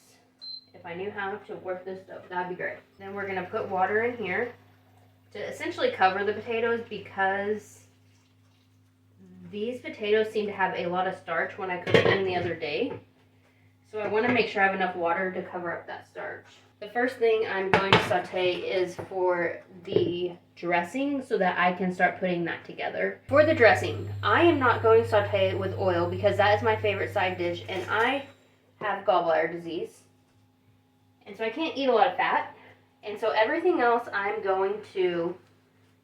If I knew how to work this stove, that'd be great. Then we're going to put water in here to essentially cover the potatoes, because these potatoes seem to have a lot of starch when I cooked them the other day. So I want to make sure I have enough water to cover up that starch. The first thing I'm going to saute is for the dressing, so that I can start putting that together. For the dressing, I am not going to saute it with oil because that is my favorite side dish, and I have gallbladder disease. And so I can't eat a lot of fat. And so everything else I'm going to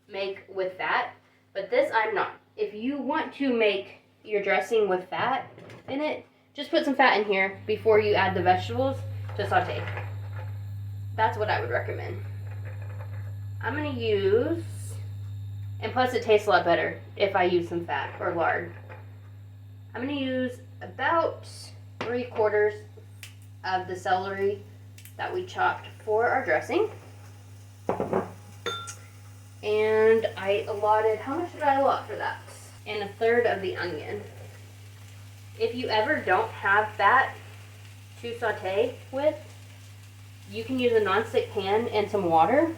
make with fat, but this I'm not. If you want to make your dressing with fat in it, just put some fat in here before you add the vegetables to saute. That's what I would recommend. I'm going to use And plus it tastes a lot better if I use some fat or lard. I'm going to use about 3/4 of the celery that we chopped for our dressing. And I allotted, how much did I allot for that? And 1/3 of the onion. If you ever don't have fat to saute with, you can use a nonstick pan and some water,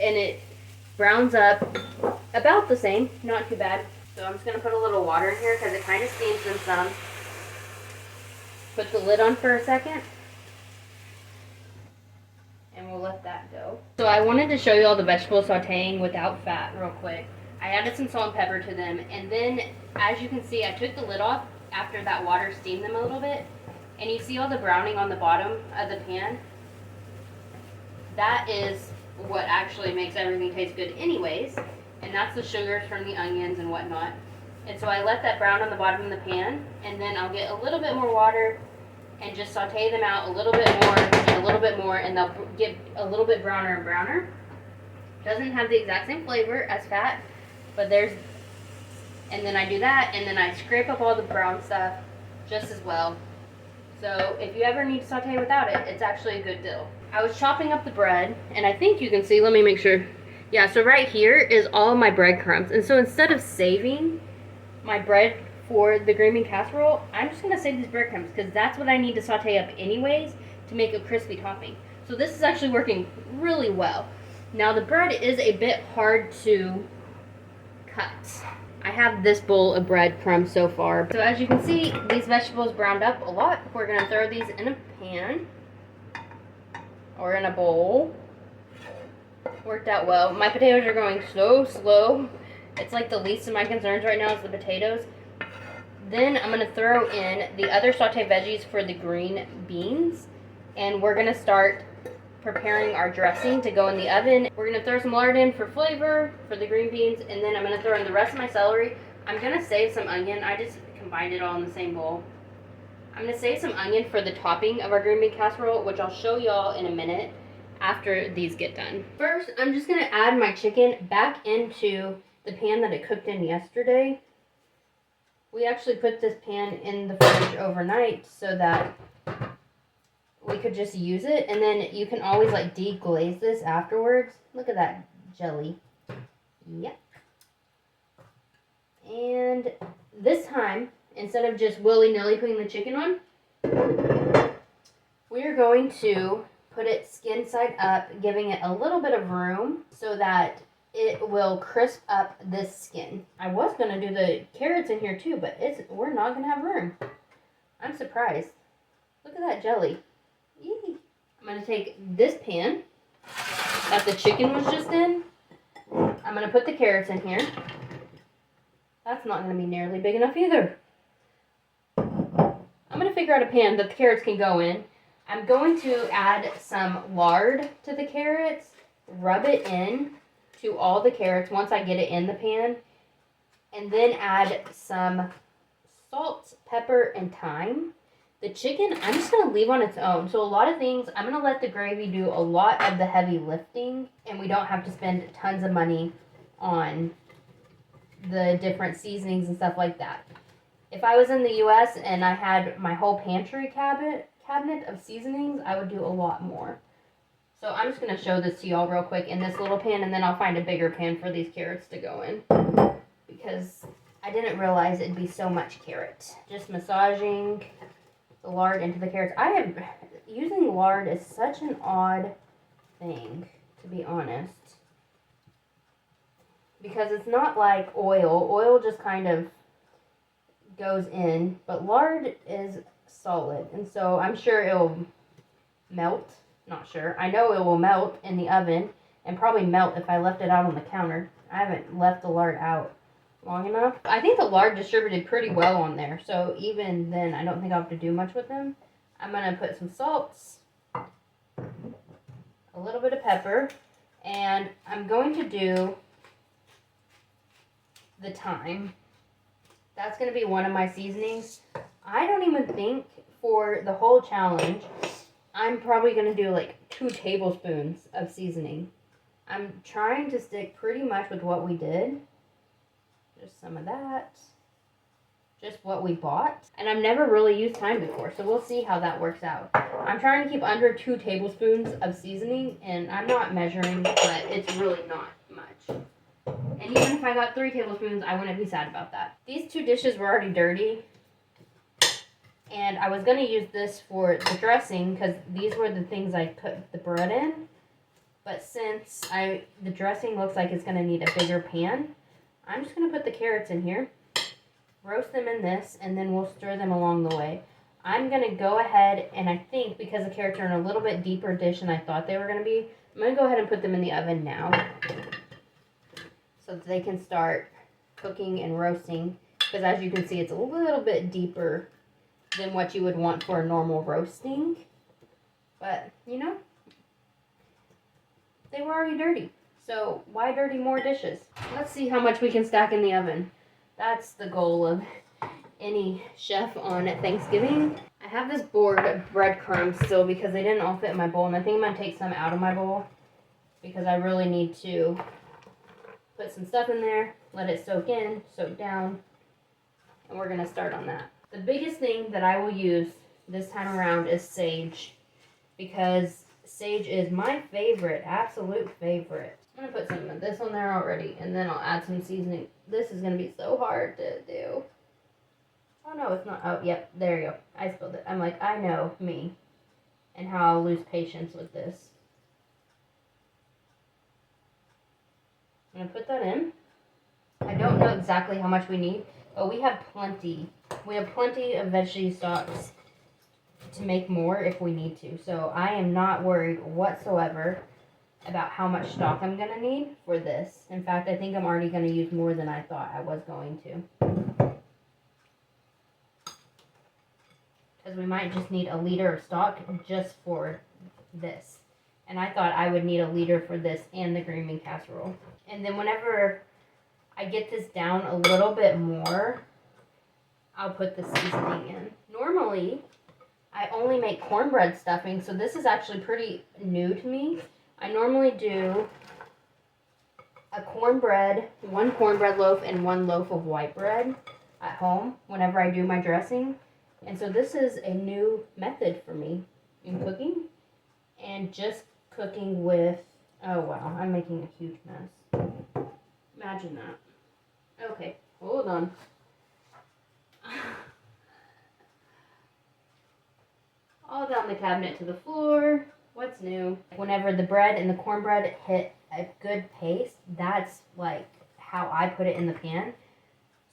and it browns up about the same, not too bad. So I'm just going to put a little water in here because it kind of steams them some. Put the lid on for a second, and we'll let that go. So I wanted to show you all the vegetable sauteing without fat real quick. I added some salt and pepper to them, and then as you can see, I took the lid off after that water steamed them a little bit, and you see all the browning on the bottom of the pan. That is what actually makes everything taste good anyways, and that's the sugars from the onions and whatnot. And so I let that brown on the bottom of the pan, and then I'll get a little bit more water and just saute them out a little bit more and a little bit more, and they'll get a little bit browner and browner. Doesn't have the exact same flavor as fat, but there's, and then I do that, and then I scrape up all the brown stuff just as well. So if you ever need to saute without it, it's actually a good deal. I was chopping up the bread, and I think you can see, let me make sure. Yeah, so right here is all my breadcrumbs. And so instead of saving my bread for the green bean casserole, I'm just going to save these breadcrumbs because that's what I need to saute up anyways to make a crispy topping. So this is actually working really well. Now the bread is a bit hard to cut. I have this bowl of breadcrumbs so far. So as you can see, these vegetables browned up a lot. We're going to throw these in a pan or in a bowl. Worked out well. My potatoes are going so slow. It's like the least of my concerns right now is the potatoes. Then I'm going to throw in the other sauteed veggies for the green beans. And we're going to start preparing our dressing to go in the oven. We're going to throw some lard in for flavor for the green beans. And then I'm going to throw in the rest of my celery. I'm going to save some onion. I just combined it all in the same bowl. I'm going to save some onion for the topping of our green bean casserole, which I'll show y'all in a minute after these get done. First, I'm just going to add my chicken back into the pan that it cooked in yesterday. We actually put this pan in the fridge overnight so that we could just use it, and then you can always like deglaze this afterwards. Look at that jelly. Yep. And this time, instead of just willy-nilly putting the chicken on, we are going to put it skin side up, giving it a little bit of room so that it will crisp up this skin. I was going to do the carrots in here too, but we're not going to have room. I'm surprised. Look at that jelly. Yee. I'm going to take this pan that the chicken was just in. I'm going to put the carrots in here. That's not going to be nearly big enough either. I'm going to figure out a pan that the carrots can go in. I'm going to add some lard to the carrots, rub it in to all the carrots once I get it in the pan, and then add some salt, pepper, and thyme. The chicken, I'm just going to leave on its own. So a lot of things, I'm going to let the gravy do a lot of the heavy lifting, and we don't have to spend tons of money on the different seasonings and stuff like that. If I was in the U.S. and I had my whole pantry cabinet of seasonings, I would do a lot more. So I'm just going to show this to y'all real quick in this little pan, and then I'll find a bigger pan for these carrots to go in, because I didn't realize it'd be so much carrot. Just massaging the lard into the carrots. Using lard is such an odd thing, to be honest, because it's not like oil. Oil just kind of goes in, but lard is solid, and so I'm sure it'll melt. Not sure. I know it will melt in the oven and probably melt if I left it out on the counter. I haven't left the lard out long enough. I think the lard distributed pretty well on there, so even then I don't think I'll have to do much with them. I'm going to put some salts, a little bit of pepper, and I'm going to do the thyme. That's going to be one of my seasonings. I don't even think for the whole challenge I'm probably going to do like 2 tablespoons of seasoning. I'm trying to stick pretty much with what we did. Just some of that. Just what we bought. And I've never really used thyme before, so we'll see how that works out. I'm trying to keep under 2 tablespoons of seasoning, and I'm not measuring, but it's really not much. And even if I got 3 tablespoons, I wouldn't be sad about that. These 2 dishes were already dirty, and I was going to use this for the dressing because these were the things I put the bread in. But since the dressing looks like it's going to need a bigger pan, I'm just going to put the carrots in here, roast them in this, and then we'll stir them along the way. I'm going to go ahead and I think because the carrots are in a little bit deeper dish than I thought they were going to be, I'm going to go ahead and put them in the oven now so that they can start cooking and roasting. Because as you can see, it's a little bit deeper than what you would want for a normal roasting. But, you know, they were already dirty. So why dirty more dishes? Let's see how much we can stack in the oven. That's the goal of any chef on Thanksgiving. I have this board of breadcrumbs still because they didn't all fit in my bowl. And I think I'm going to take some out of my bowl because I really need to put some stuff in there, let it soak in, soak down, and we're going to start on that. The biggest thing that I will use this time around is sage because sage is my favorite, absolute favorite. I'm going to put some of this on there already and then I'll add some seasoning. This is going to be so hard to do. Oh no, it's not. Oh, yep, there you go. I spilled it. I'm like, I know me and how I'll lose patience with this. I'm going to put that in. I don't know exactly how much we need, but we have plenty. We have plenty of veggie stocks to make more if we need to. So I am not worried whatsoever about how much stock I'm going to need for this. In fact, I think I'm already going to use more than I thought I was going to. Because we might just need a liter of stock just for this. And I thought I would need a liter for this and the green bean casserole. And then whenever I get this down a little bit more, I'll put the seasoning in. Normally, I only make cornbread stuffing, so this is actually pretty new to me. I normally do one cornbread loaf and 1 loaf of white bread at home whenever I do my dressing. And so this is a new method for me in cooking and just cooking with, oh wow, I'm making a huge mess. Imagine that. Okay, hold on. All down the cabinet to the floor. What's new? Whenever the bread and the cornbread hit a good pace, that's like how I put it in the pan.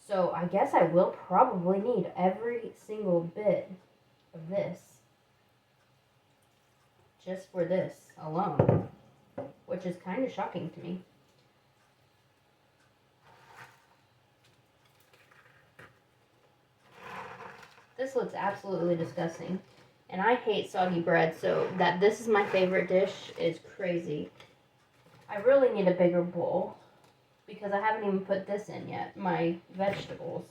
So I guess I will probably need every single bit of this just for this alone, which is kind of shocking to me. This looks absolutely disgusting. And I hate soggy bread, so that this is my favorite dish is crazy. I really need a bigger bowl because I haven't even put this in yet, my vegetables.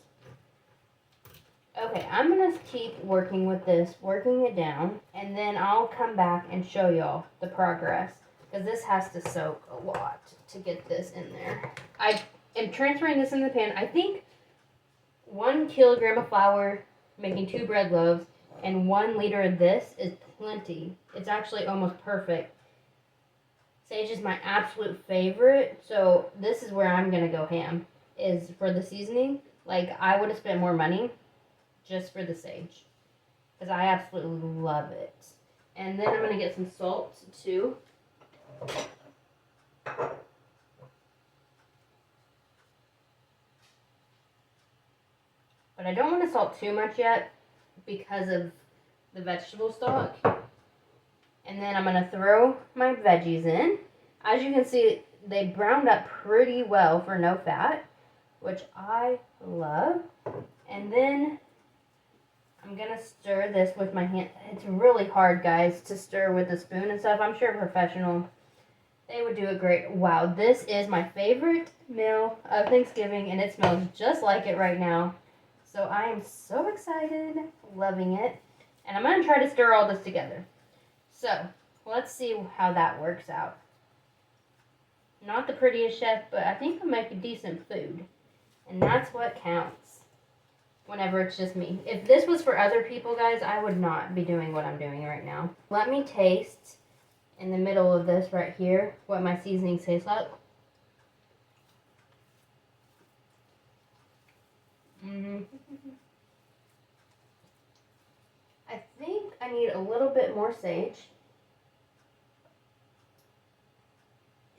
Okay, I'm going to keep working with this, working it down, and then I'll come back and show y'all the progress because this has to soak a lot to get this in there. I am transferring this in the pan. I think 1 kilogram of flour, making 2 bread loaves, and 1 liter of this is plenty. It's actually almost perfect. Sage is my absolute favorite, so this is where I'm going to go ham, is for the seasoning. Like, I would have spent more money just for the sage, because I absolutely love it. And then I'm going to get some salt, too. But I don't want to salt too much yet, because of the vegetable stock. And then I'm going to throw my veggies in. As you can see, they browned up pretty well for no fat, which I love. And then I'm going to stir this with my hand. It's really hard, guys, to stir with a spoon and stuff. I'm sure a professional, they would do it great. Wow, this is my favorite meal of Thanksgiving, and it smells just like it right now. So I am so excited, loving it. And I'm going to try to stir all this together. So, let's see how that works out. Not the prettiest chef, but I think I'll make a decent food. And that's what counts whenever it's just me. If this was for other people, guys, I would not be doing what I'm doing right now. Let me taste in the middle of this right here what my seasonings taste like. I think I need a little bit more sage.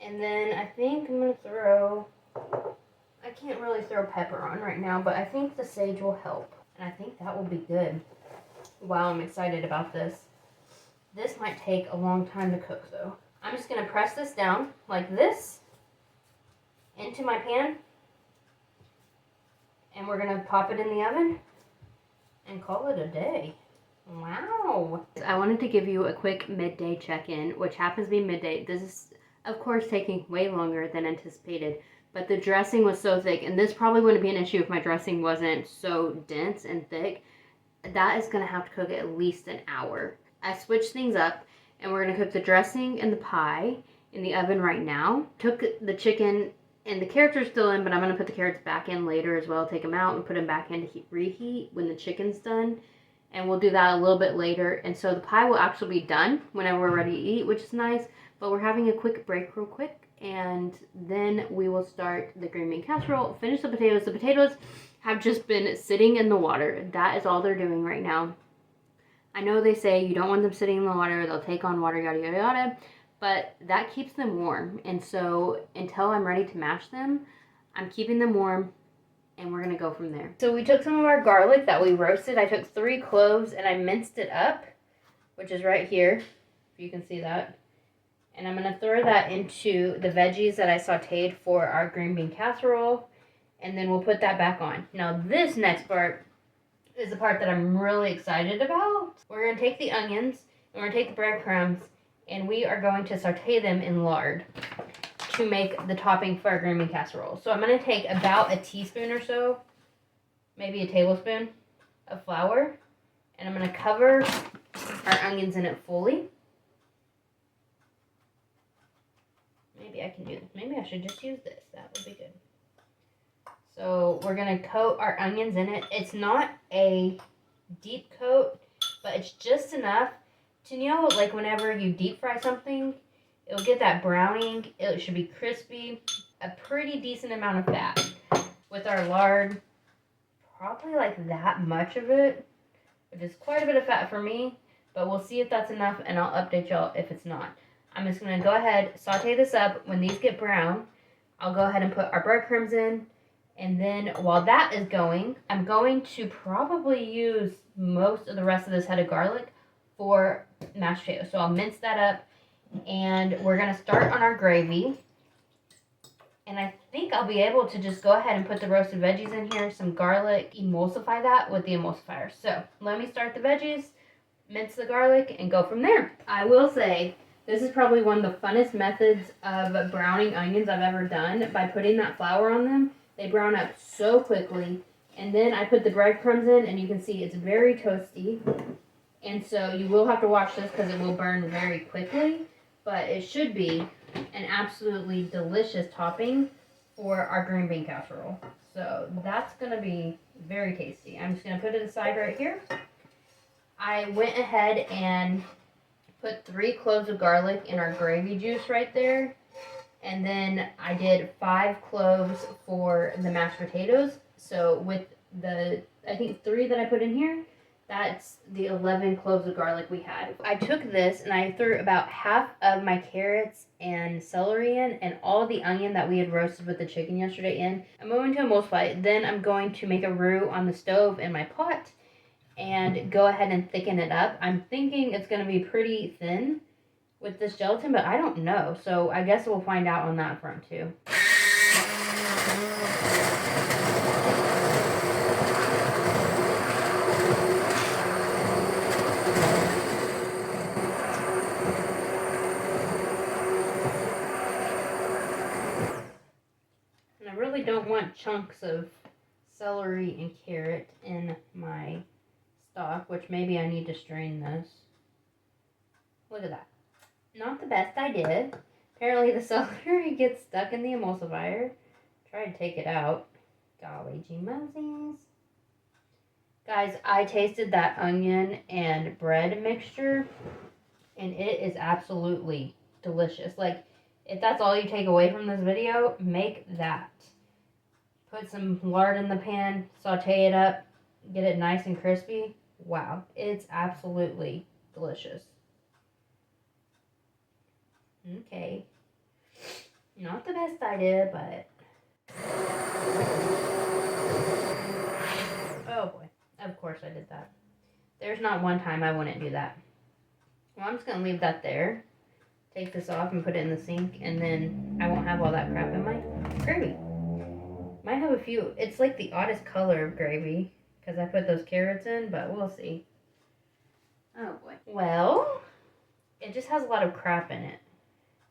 And then I think I'm going to throw, I can't really throw pepper on right now, but I think the sage will help. And I think that will be good. Wow, I'm excited about this. This might take a long time to cook though. I'm just going to press this down like this into my pan. And we're going to pop it in the oven and call it a day. Wow. I wanted to give you a quick midday check-in, which happens to be midday. This is, of course, taking way longer than anticipated, but the dressing was so thick, and this probably wouldn't be an issue if my dressing wasn't so dense and thick. That is going to have to cook at least an hour. I switched things up, and we're going to cook the dressing and the pie in the oven right now. Took the chicken, and the carrots are still in, but I'm going to put the carrots back in later as well. Take them out and put them back in to reheat when the chicken's done. And we'll do that a little bit later. And so the pie will actually be done whenever we're ready to eat, which is nice. But we're having a quick break real quick. And then we will start the green bean casserole. Finish the potatoes. The potatoes have just been sitting in the water. That is all they're doing right now. I know they say you don't want them sitting in the water. They'll take on water, yada, yada, yada. But that keeps them warm. And so until I'm ready to mash them, I'm keeping them warm. And we're going to go from there. So we took some of our garlic that we roasted. I took 3 cloves and I minced it up, which is right here, if you can see that. And I'm going to throw that into the veggies that I sauteed for our green bean casserole. And then we'll put that back on. Now this next part is the part that I'm really excited about. We're going to take the onions and we're going to take the breadcrumbs and we are going to saute them in lard to make the topping for our green bean casserole. So I'm going to take about a teaspoon or so, maybe a tablespoon of flour, and I'm going to cover our onions in it fully. Maybe I can do this. Maybe I should just use this. That would be good. So we're going to coat our onions in it. It's not a deep coat, but it's just enough to, you know, like whenever you deep fry something, it'll get that browning. It should be crispy. A pretty decent amount of fat. With our lard, probably like that much of it, which is quite a bit of fat for me. But we'll see if that's enough, and I'll update y'all if it's not. I'm just going to go ahead, saute this up. When these get brown, I'll go ahead and put our breadcrumbs in. And then while that is going, I'm going to probably use most of the rest of this head of garlic for mashed potatoes. So I'll mince that up. And we're going to start on our gravy. And I think I'll be able to just go ahead and put the roasted veggies in here, some garlic, emulsify that with the emulsifier. So let me start the veggies, mince the garlic, and go from there. I will say, this is probably one of the funnest methods of browning onions I've ever done. By putting that flour on them, they brown up so quickly. And then I put the breadcrumbs in, and you can see it's very toasty. And so you will have to watch this because it will burn very quickly. But it should be an absolutely delicious topping for our green bean casserole. So that's going to be very tasty. I'm just going to put it aside right here. I went ahead and put 3 cloves of garlic in our gravy juice right there. And then I did 5 cloves for the mashed potatoes. So with the, I think 3 that I put in here, that's the 11 cloves of garlic we had. I took this and I threw about half of my carrots and celery in and all the onion that we had roasted with the chicken yesterday in. I'm going to emulsify it. Then I'm going to make a roux on the stove in my pot and go ahead and thicken it up. I'm thinking it's going to be pretty thin with this gelatin, but I don't know. So I guess we'll find out on that front too. Don't want chunks of celery and carrot in my stock, which maybe I need to strain this. Look at that. Not the best idea. Apparently the celery gets stuck in the emulsifier. Try to take it out. Golly gee Moses. Guys, I tasted that onion and bread mixture, and it is absolutely delicious. Like, if that's all you take away from this video, make that. Put some lard in the pan, saute it up, get it nice and crispy. Wow, it's absolutely delicious. Okay. Not the best idea, but... Oh boy, of course I did that. There's not one time I wouldn't do that. Well, I'm just going to leave that there. Take this off and put it in the sink, and then I won't have all that crap in my gravy. Might have a few. It's like the oddest color of gravy, because I put those carrots in, but we'll see. Oh boy. Well, it just has a lot of crap in it.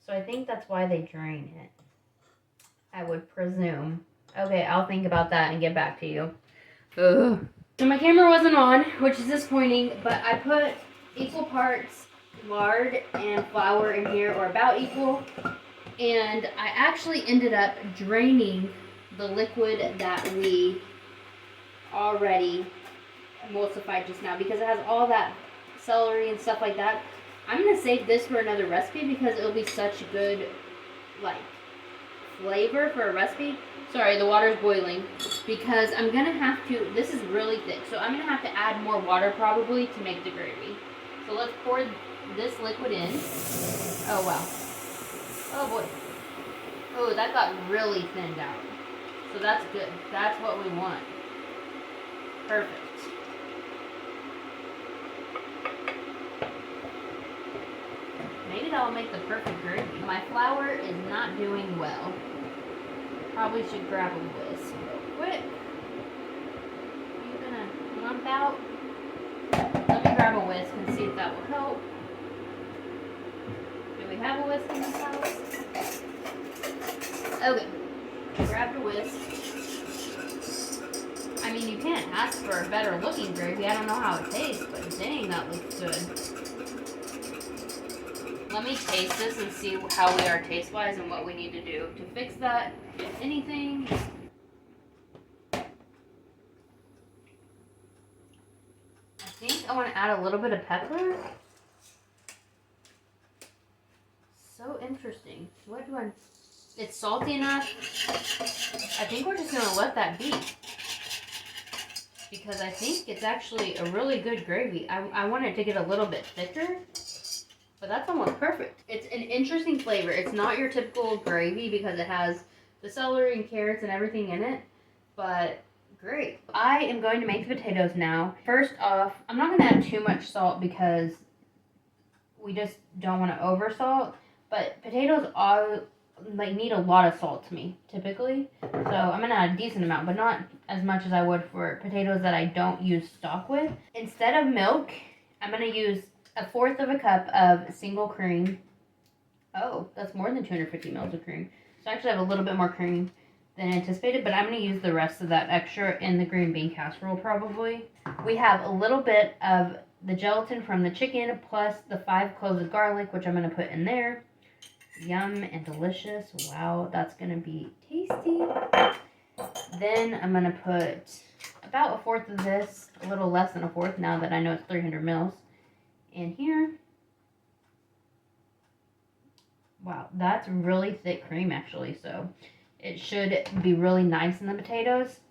So I think that's why they drain it. I would presume. Okay, I'll think about that and get back to you. Ugh. So my camera wasn't on, which is disappointing, but I put equal parts lard and flour in here, or about equal. And I actually ended up draining the liquid that we already emulsified just now, because it has all that celery and stuff like that. I'm going to save this for another recipe because it'll be such good, like, flavor for a recipe. Sorry, the water's boiling, because I'm going to have to, this is really thick, so I'm going to have to add more water probably to make the gravy. So let's pour this liquid in. Oh, wow. Oh, boy. Oh, that got really thinned out. So that's good. That's what we want. Perfect. Maybe that'll make the perfect gravy. My flour is not doing well. Probably should grab a whisk real quick. Are you gonna lump out? Let me grab a whisk and see if that will help. Do we have a whisk in this house? Okay. Grabbed a whisk. I mean, you can't ask for a better looking gravy. I don't know how it tastes, but dang, that looks good. Let me taste this and see how we are taste-wise and what we need to do to fix that, if anything. I think I want to add a little bit of pepper. So interesting. What do I... It's salty enough. I think we're just going to let that be, because I think it's actually a really good gravy. I want it to get a little bit thicker. But that's almost perfect. It's an interesting flavor. It's not your typical gravy because it has the celery and carrots and everything in it, but great. I am going to make the potatoes now. First off, I'm not going to add too much salt because we just don't want to over salt, but potatoes are need a lot of salt to me typically. So I'm going to add a decent amount, but not as much as I would for potatoes that I don't use stock with. Instead of milk, I'm going to use 1/4 of a cup of single cream. Oh, that's more than 250 mils of cream. So I actually have a little bit more cream than anticipated, but I'm going to use the rest of that extra in the green bean casserole probably. We have a little bit of the gelatin from the chicken plus the 5 cloves of garlic, which I'm going to put in there. Yum and delicious. Wow, that's going to be tasty. Then I'm going to put about 1/4 of this, a little less than 1/4 now that I know it's 300 mils. In here. Wow, that's really thick cream actually, so it should be really nice in the potatoes.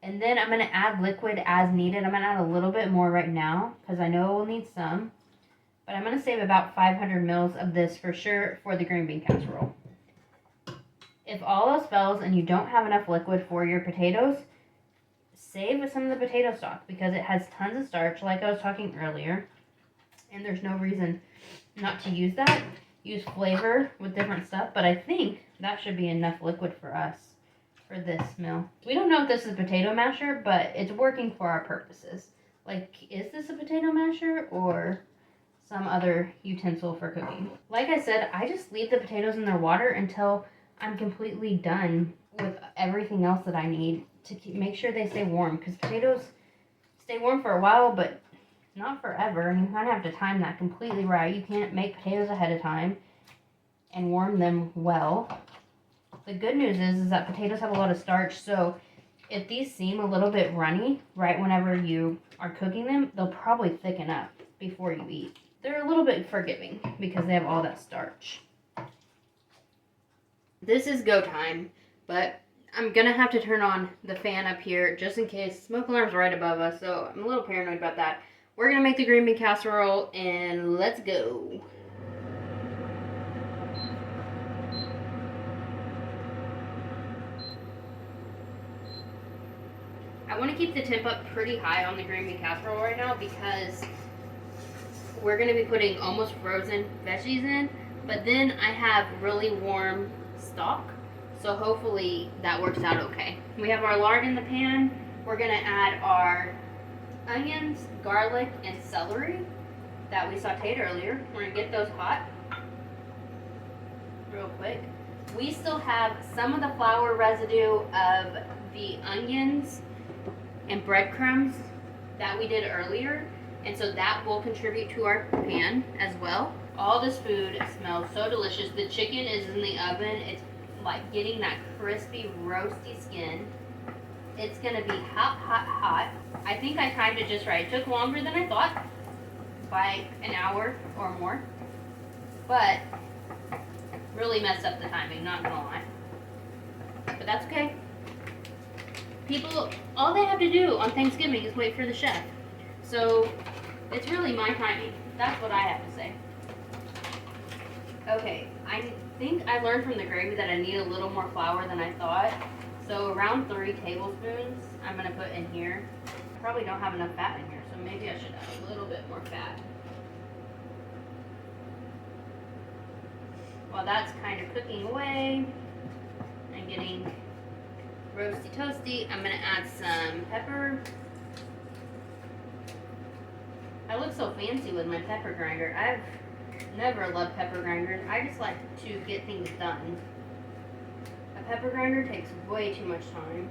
And then I'm going to add liquid as needed. I'm going to add a little bit more right now because I know we'll need some. But I'm going to save about 500 mils of this for sure for the green bean casserole. If all else fails and you don't have enough liquid for your potatoes, save some of the potato stock because it has tons of starch like I was talking earlier. And there's no reason not to use that. Use flavor with different stuff, but I think that should be enough liquid for us for this meal. We don't know if this is a potato masher, but it's working for our purposes. Like, is this a potato masher or some other utensil for cooking? Like I said, I just leave the potatoes in their water until I'm completely done with everything else that I need to make sure they stay warm, because potatoes stay warm for a while, but not forever, and you kind of have to time that completely right. You can't make potatoes ahead of time and warm them well. The good news is that potatoes have a lot of starch, so If these seem a little bit runny right whenever you are cooking them, they'll probably thicken up before you eat. They're a little bit forgiving because they have all that starch. This is go time, but I'm gonna have to turn on the fan up here just in case. Smoke alarm's right above us, so I'm a little paranoid about that. We're gonna make the green bean casserole and let's go. I want to keep the temp up pretty high on the green bean casserole right now because we're going to be putting almost frozen veggies in, but then I have really warm stock, so hopefully that works out okay. We have our lard in the pan. We're going to add our onions, garlic, and celery that we sauteed earlier. We're going to get those hot real quick. We still have some of the flour residue of the onions and breadcrumbs that we did earlier, and so that will contribute to our pan as well. All this food smells so delicious. The chicken is in the oven. It's like getting that crispy, roasty skin. It's gonna be hot, hot, hot. I think I timed it just right. It took longer than I thought, by an hour or more, but really messed up the timing, not gonna lie. But that's okay. People, all they have to do on Thanksgiving is wait for the chef. So it's really my timing. That's what I have to say. Okay, I think I learned from the gravy that I need a little more flour than I thought. So around 3 tablespoons I'm gonna put in here. I probably don't have enough fat in here, so maybe I should add a little bit more fat. While that's kind of cooking away and getting roasty toasty, I'm gonna add some pepper. I look so fancy with my pepper grinder. I've never loved pepper grinders. I just like to get things done. A pepper grinder takes way too much time.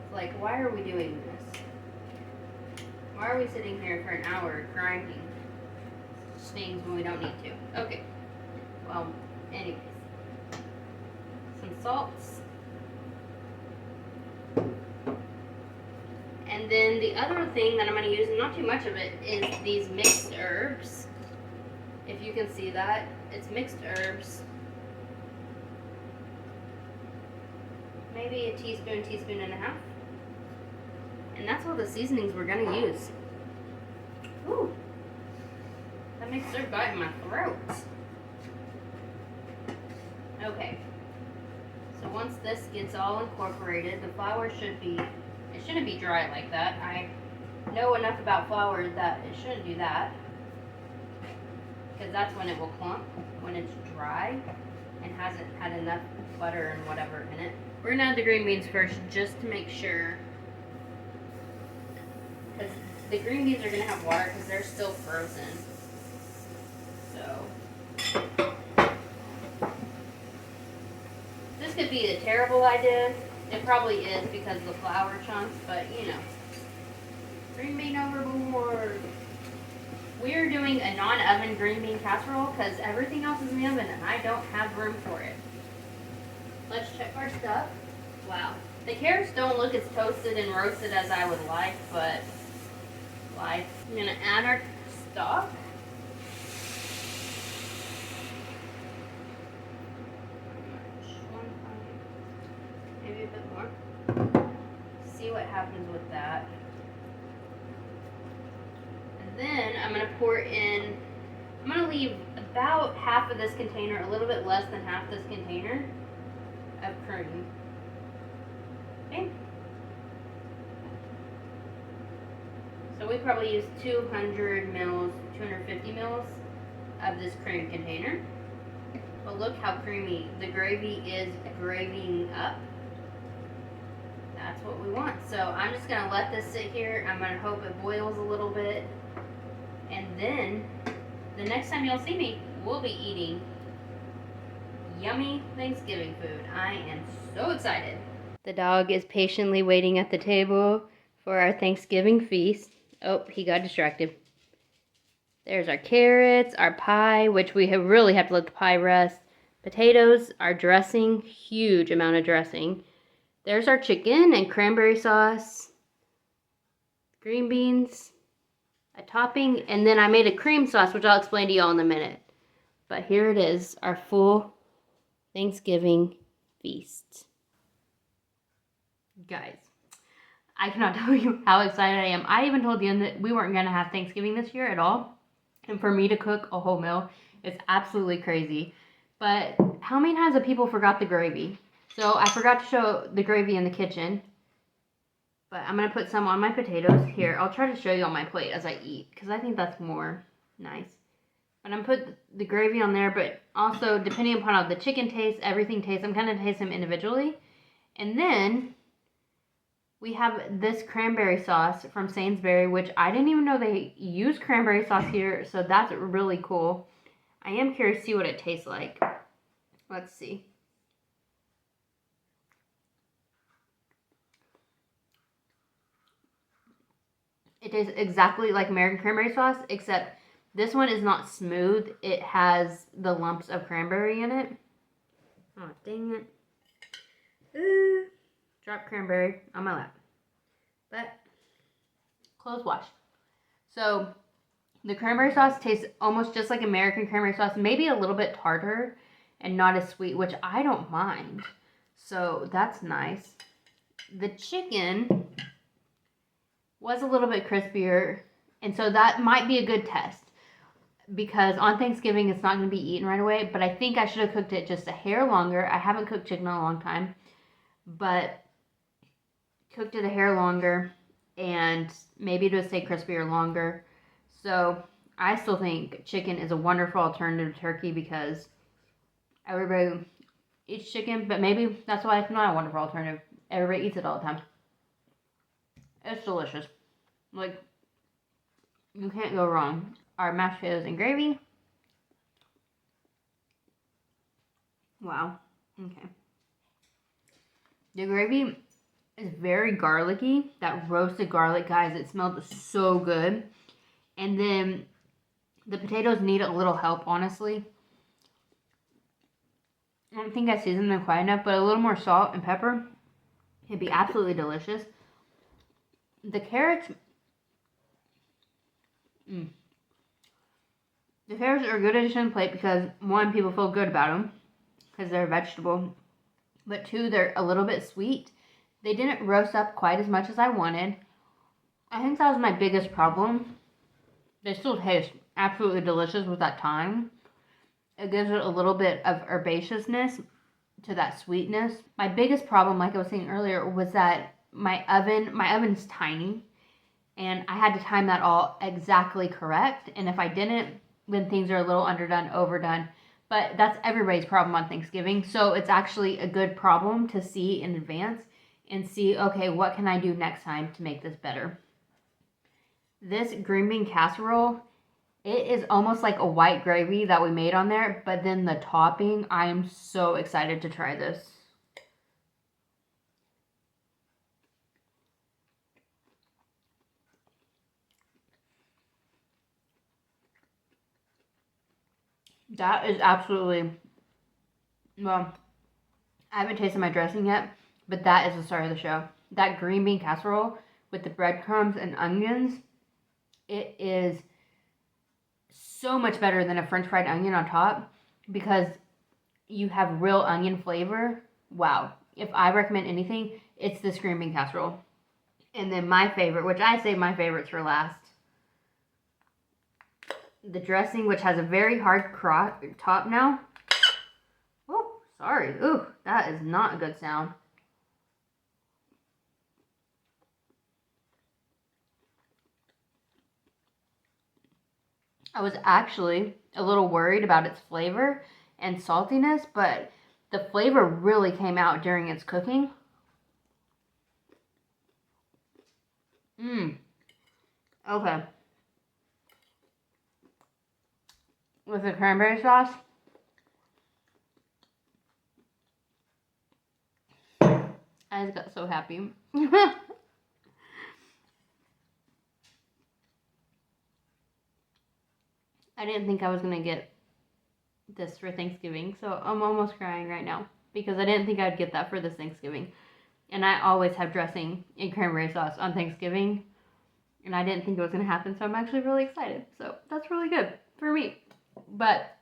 It's like, why are we doing this? Why are we sitting here for an hour grinding things when we don't need to? Okay. Well, anyways. Some salts. And then the other thing that I'm going to use, and not too much of it, is these mixed herbs. If you can see that, it's mixed herbs. Maybe a teaspoon, teaspoon and a half. And that's all the seasonings we're going to use. Ooh, that mixed herb got in my throat. Okay, so once this gets all incorporated, the flour should be, it shouldn't be dry like that. I know enough about flour that it shouldn't do that, because that's when it will clump, when it's dry and hasn't had enough butter and whatever in it. We're gonna add the green beans first just to make sure, because the green beans are gonna have water because they're still frozen. So this could be a terrible idea. It probably is because of the flour chunks, but you know, green bean overboard. We're doing a non-oven green bean casserole because everything else is in the oven and I don't have room for it. Let's check our stuff. Wow. The carrots don't look as toasted and roasted as I would like, but life. I'm gonna add our stock. Maybe a bit more. See what happens with that. And then I'm gonna pour in, I'm gonna leave about half of this container, a little bit less than half this container of cream. Okay. So we probably use 200 mils, 250 mils of this cream container. But look how creamy the gravy is gravying up. That's what we want. So I'm just gonna let this sit here. I'm gonna hope it boils a little bit. And then the next time you'll see me, we'll be eating yummy Thanksgiving food. I am so excited. The dog is patiently waiting at the table for our Thanksgiving feast. Oh, he got distracted. There's our carrots, our pie, which we really have to let the pie rest. Potatoes, our dressing, huge amount of dressing.
There's our chicken and cranberry sauce, green beans, a topping, and then I made a cream sauce, which I'll explain to y'all in a minute. But here it is, our full Thanksgiving feast.
Guys, I cannot tell you how excited I am. I even told Ian that we weren't going to have Thanksgiving this year at all. And for me to cook a whole meal is absolutely crazy. But how many times have people forgot the gravy? So I forgot to show the gravy in the kitchen. But I'm going to put some on my potatoes. Here, I'll try to show you on my plate as I eat, because I think that's more nice. But I'm going to put the gravy on there, but also depending upon how the chicken tastes, everything tastes, I'm going to taste them individually. And then we have this cranberry sauce from Sainsbury, which I didn't even know they use cranberry sauce here, so that's really cool. I am curious to see what it tastes like. Let's see. It tastes exactly like American cranberry sauce, except this one is not smooth. It has the lumps of cranberry in it. Oh, dang it. Drop cranberry on my lap. But, close wash. So, the cranberry sauce tastes almost just like American cranberry sauce, maybe a little bit tartar and not as sweet, which I don't mind. So, that's nice. The chicken was a little bit crispier, and so that might be a good test, because on Thanksgiving it's not going to be eaten right away, but I think I should have cooked it just a hair longer. I haven't cooked chicken in a long time, but cooked it a hair longer, and maybe it would stay crispier longer. So I still think chicken is a wonderful alternative to turkey, because everybody eats chicken, but maybe that's why it's not a wonderful alternative. Everybody eats it all the time. It's delicious. Like, you can't go wrong. Our mashed potatoes and gravy. Wow. Okay. The gravy is very garlicky. That roasted garlic, guys, it smelled so good. And then the potatoes need a little help, honestly. I don't think I seasoned them quite enough, but a little more salt and pepper, it'd be absolutely delicious. The carrots, the carrots are a good addition to the plate because, one, people feel good about them because they're a vegetable, but two, they're a little bit sweet. They didn't roast up quite as much as I wanted. I think that was my biggest problem. They still taste absolutely delicious with that thyme. It gives it a little bit of herbaceousness to that sweetness. My biggest problem, like I was saying earlier, was that my oven's tiny, and I had to time that all exactly correct. And if I didn't, then things are a little underdone, overdone. But that's everybody's problem on Thanksgiving. So it's actually a good problem to see in advance and see, okay, what can I do next time to make this better? This green bean casserole, it is almost like a white gravy that we made on there, but then the topping, I am so excited to try this. That is absolutely, well, I haven't tasted my dressing yet, but that is the star of the show. That green bean casserole with the breadcrumbs and onions, it is so much better than a French fried onion on top because you have real onion flavor. Wow. If I recommend anything, it's this green bean casserole. And then my favorite, which I save my favorites for last, the dressing, which has a very hard top now. Oh, sorry. Ooh, that is not a good sound. I was actually a little worried about its flavor and saltiness, but the flavor really came out during its cooking. Okay. With the cranberry sauce, I just got so happy. I didn't think I was going to get this for Thanksgiving, so I'm almost crying right now because I didn't think I'd get that for this Thanksgiving. And I always have dressing and cranberry sauce on Thanksgiving. And I didn't think it was going to happen, so I'm actually really excited. So that's really good for me. But,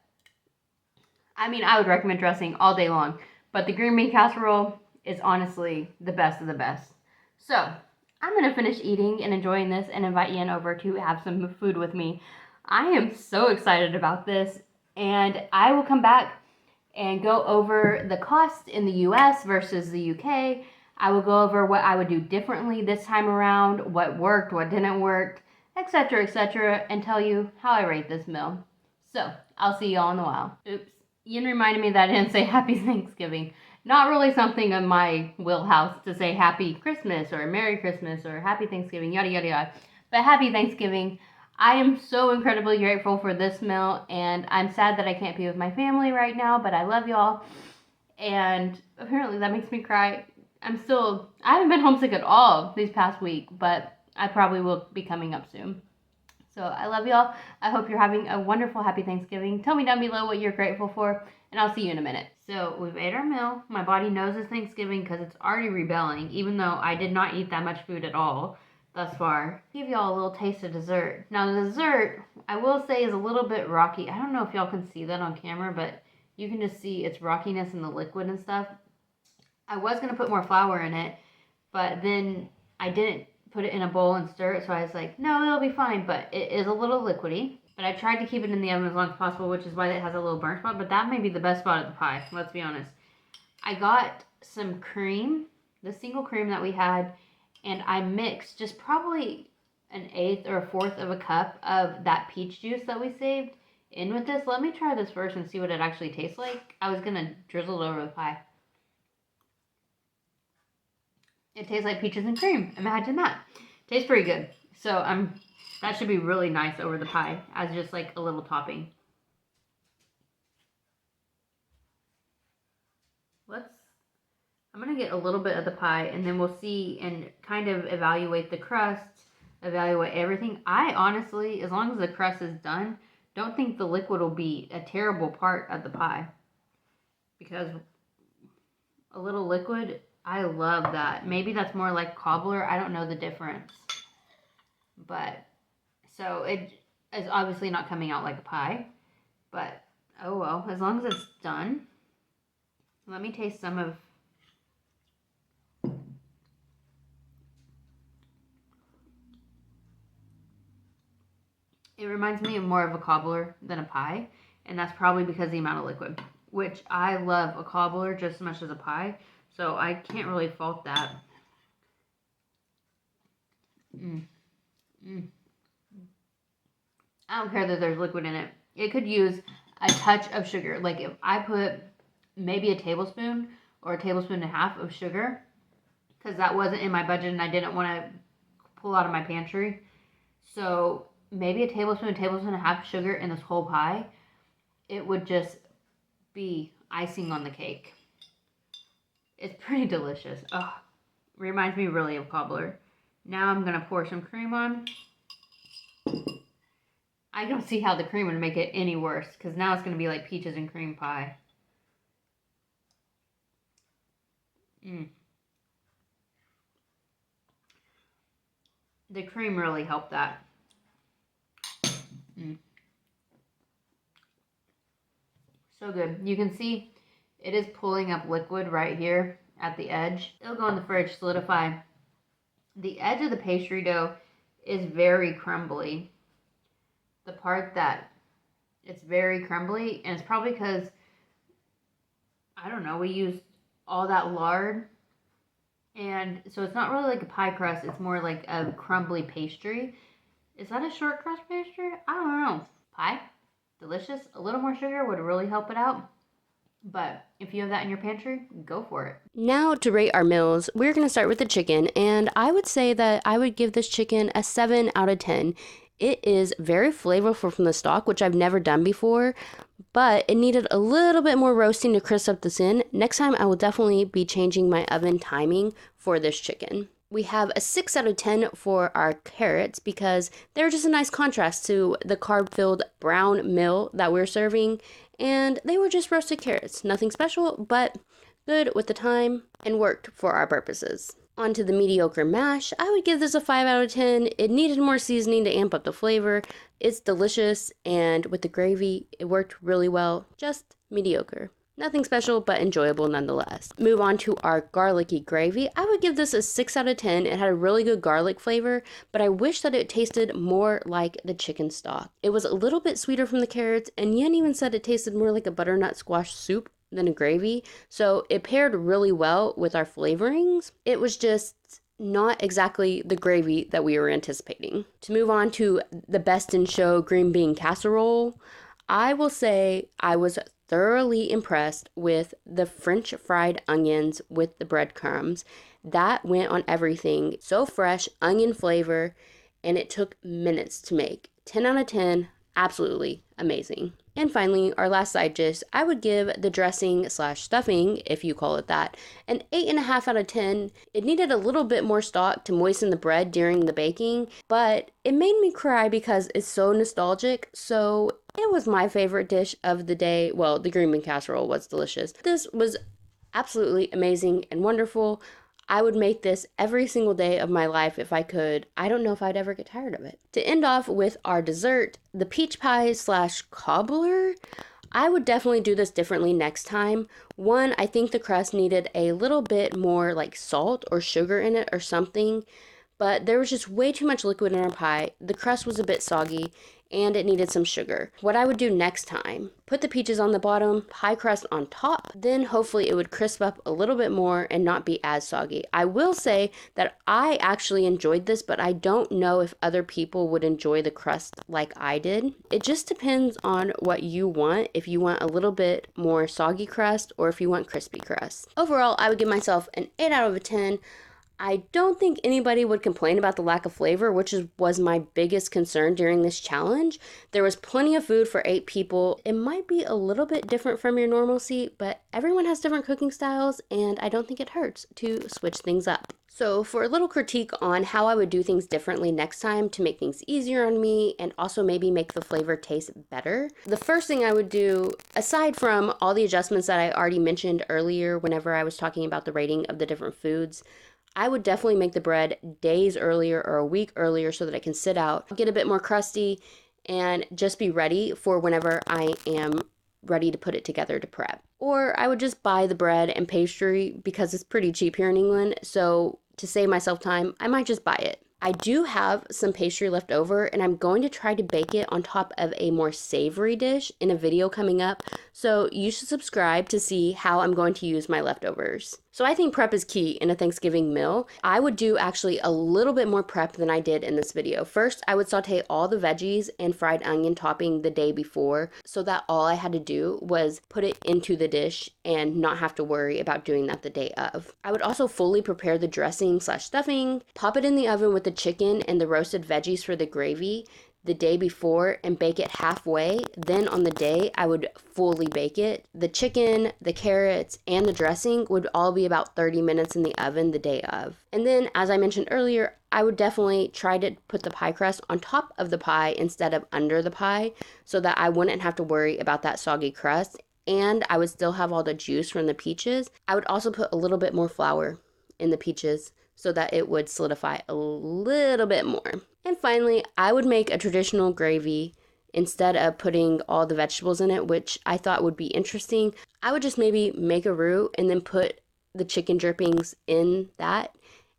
I mean, I would recommend dressing all day long. But the green bean casserole is honestly the best of the best. So, I'm going to finish eating and enjoying this and invite Ian over to have some food with me. I am so excited about this. And I will come back and go over the cost in the US versus the UK. I will go over what I would do differently this time around, what worked, what didn't work, etc., and tell you how I rate this meal. So, I'll see y'all in a while. Oops. Ian reminded me that I didn't say Happy Thanksgiving. Not really something in my wheelhouse to say Happy Christmas or Merry Christmas or Happy Thanksgiving, yada yada yada. But Happy Thanksgiving. I am so incredibly grateful for this meal, and I'm sad that I can't be with my family right now, but I love y'all. And apparently that makes me cry. I haven't been homesick at all these past week, but I probably will be coming up soon. So I love y'all. I hope you're having a wonderful, happy Thanksgiving. Tell me down below what you're grateful for, and I'll see you in a minute. So we've ate our meal. My body knows it's Thanksgiving because it's already rebelling, even though I did not eat that much food at all thus far. Give y'all a little taste of dessert. Now the dessert, I will say, is a little bit rocky. I don't know if y'all can see that on camera, but you can just see its rockiness in the liquid and stuff. I was going to put more flour in it, but then I didn't put it in a bowl and stir it, so I was like, no, it'll be fine, but it is a little liquidy. But I tried to keep it in the oven as long as possible, which is why it has a little burnt spot, but that may be the best spot of the pie, let's be honest. I got some cream, the single cream that we had, and I mixed just probably an eighth or a fourth of a cup of that peach juice that we saved in with this. Let me try this first and see what it actually tastes like. I was going to drizzle it over the pie. It tastes like peaches and cream. Imagine that. Tastes pretty good. So that should be really nice over the pie as just like a little topping. I'm going to get a little bit of the pie and then we'll see and kind of evaluate the crust, evaluate everything. I honestly, as long as the crust is done, don't think the liquid will be a terrible part of the pie. Because a little liquid, I love that. Maybe that's more like cobbler. I don't know the difference. But, so it is obviously not coming out like a pie. But, oh well, as long as it's done. Let me taste some of... It reminds me of more of a cobbler than a pie. And that's probably because of the amount of liquid. Which I love a cobbler just as much as a pie. So I can't really fault that. I don't care that there's liquid in it. It could use a touch of sugar. Like if I put maybe a tablespoon or a tablespoon and a half of sugar, because that wasn't in my budget and I didn't want to pull out of my pantry. So maybe a tablespoon and a half of sugar in this whole pie, it would just be icing on the cake. It's pretty delicious. Oh, reminds me really of cobbler. Now I'm going to pour some cream on. I don't see how the cream would make it any worse, because now it's going to be like peaches and cream pie. The cream really helped that. So good. You can see it is pulling up liquid right here at the edge. It'll go in the fridge, solidify. The edge of the pastry dough is very crumbly. The part that it's very crumbly, and it's probably because, I don't know, we used all that lard. And so it's not really like a pie crust, it's more like a crumbly pastry. Is that a short crust pastry? I don't know. Pie, delicious. A little more sugar would really help it out. But if you have that in your pantry, go for it.
Now to rate our meals, we're going to start with the chicken, and I would say that I would give this chicken a 7 out of 10. It is very flavorful from the stock, which I've never done before, but it needed a little bit more roasting to crisp up the skin. Next time, I will definitely be changing my oven timing for this chicken. We have a 6 out of 10 for our carrots because they're just a nice contrast to the carb-filled brown meal that we're serving, and they were just roasted carrots. Nothing special, but good with the time, and worked for our purposes. On to the mediocre mash. I would give this a 5 out of 10. It needed more seasoning to amp up the flavor. It's delicious, and with the gravy, it worked really well. Just mediocre. Nothing special, but enjoyable nonetheless. Move on to our garlicky gravy. I would give this a 6 out of 10. It had a really good garlic flavor, but I wish that it tasted more like the chicken stock. It was a little bit sweeter from the carrots, and Yen even said it tasted more like a butternut squash soup than a gravy, so it paired really well with our flavorings. It was just not exactly the gravy that we were anticipating. To move on to the best in show green bean casserole, I will say I was thoroughly impressed with the French fried onions with the breadcrumbs. That went on everything. So fresh, onion flavor, and it took minutes to make. 10 out of 10, absolutely amazing. And finally, our last side dish, I would give the dressing slash stuffing, if you call it that, an 8.5 out of 10. It needed a little bit more stock to moisten the bread during the baking, but it made me cry because it's so nostalgic. So it was my favorite dish of the day. Well, the green bean casserole was delicious. This was absolutely amazing and wonderful. I would make this every single day of my life if I could. I don't know if I'd ever get tired of it. To end off with our dessert, the peach pie slash cobbler, I would definitely do this differently next time. One, I think the crust needed a little bit more like salt or sugar in it or something, but there was just way too much liquid in our pie. The crust was a bit soggy, and it needed some sugar. What I would do next time, put the peaches on the bottom, pie crust on top, then hopefully it would crisp up a little bit more and not be as soggy. I will say that I actually enjoyed this, but I don't know if other people would enjoy the crust like I did. It just depends on what you want, if you want a little bit more soggy crust or if you want crispy crust. Overall, I would give myself an 8 out of 10. I don't think anybody would complain about the lack of flavor, which was my biggest concern during this challenge. There was plenty of food for 8 people. It might be a little bit different from your normalcy, but everyone has different cooking styles, and I don't think it hurts to switch things up. So for a little critique on how I would do things differently next time to make things easier on me and also maybe make the flavor taste better, the first thing I would do, aside from all the adjustments that I already mentioned earlier whenever I was talking about the rating of the different foods, I would definitely make the bread days earlier or a week earlier so that it can sit out, get a bit more crusty, and just be ready for whenever I am ready to put it together to prep. Or I would just buy the bread and pastry because it's pretty cheap here in England, so to save myself time, I might just buy it. I do have some pastry left over, and I'm going to try to bake it on top of a more savory dish in a video coming up, so you should subscribe to see how I'm going to use my leftovers. So I think prep is key in a Thanksgiving meal. I would do actually a little bit more prep than I did in this video. First, I would saute all the veggies and fried onion topping the day before so that all I had to do was put it into the dish and not have to worry about doing that the day of. I would also fully prepare the dressing slash stuffing, pop it in the oven with the chicken and the roasted veggies for the gravy the day before and bake it halfway. Then on the day, I would fully bake it. The chicken, the carrots, and the dressing would all be about 30 minutes in the oven the day of. And then, as I mentioned earlier, I would definitely try to put the pie crust on top of the pie instead of under the pie so that I wouldn't have to worry about that soggy crust. And I would still have all the juice from the peaches. I would also put a little bit more flour in the peaches so that it would solidify a little bit more. And finally, I would make a traditional gravy instead of putting all the vegetables in it, which I thought would be interesting. I would just maybe make a roux and then put the chicken drippings in that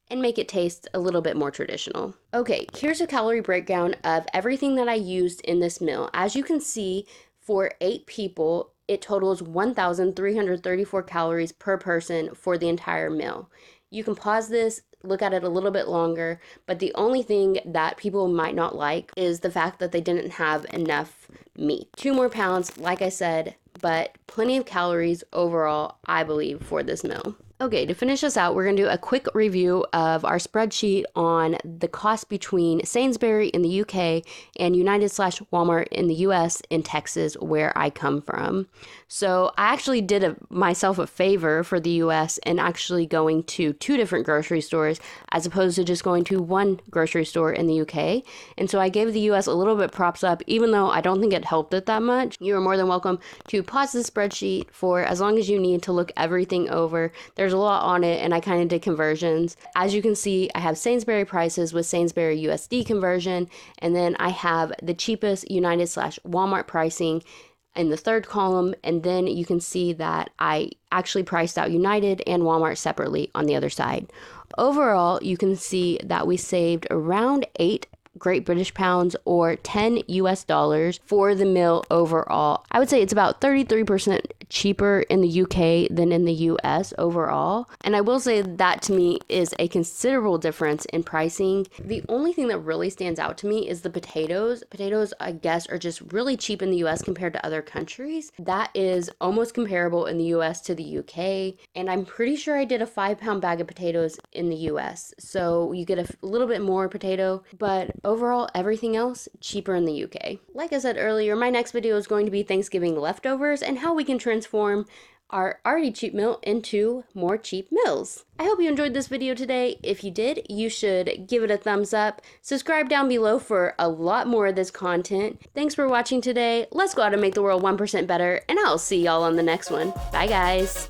and make it taste a little bit more traditional. Okay, here's a calorie breakdown of everything that I used in this meal. As you can see, for 8 people, it totals 1,334 calories per person for the entire meal. You can pause this, look at it a little bit longer, but the only thing that people might not like is the fact that they didn't have enough meat. 2 more pounds, like I said, but plenty of calories overall, I believe, for this meal. Okay, to finish us out, we're going to do a quick review of our spreadsheet on the cost between Sainsbury in the UK and United/Walmart in the US in Texas, where I come from. So I actually did myself a favor for the US and actually going to 2 different grocery stores as opposed to just going to one grocery store in the UK. And so I gave the US a little bit props up, even though I don't think it helped it that much. You are more than welcome to pause the spreadsheet for as long as you need to look everything over. There's a lot on it, and I kind of did conversions. As you can see, I have Sainsbury prices with Sainsbury USD conversion, and then I have the cheapest United/Walmart pricing in the third column, and then you can see that I actually priced out United and Walmart separately on the other side. Overall, you can see that we saved around 8 Great British pounds or 10 US dollars for the meal overall. I would say it's about 33% cheaper in the UK than in the US overall. And I will say that to me is a considerable difference in pricing. The only thing that really stands out to me is the potatoes. Potatoes, I guess, are just really cheap in the US compared to other countries. That is almost comparable in the US to the UK. And I'm pretty sure I did a 5-pound bag of potatoes in the US. So you get a little bit more potato, but overall, everything else cheaper in the UK. Like I said earlier, my next video is going to be Thanksgiving leftovers and how we can transform our already cheap meal into more cheap meals. I hope you enjoyed this video today. If you did, you should give it a thumbs up. Subscribe down below for a lot more of this content. Thanks for watching today. Let's go out and make the world 1% better, and I'll see y'all on the next one. Bye, guys.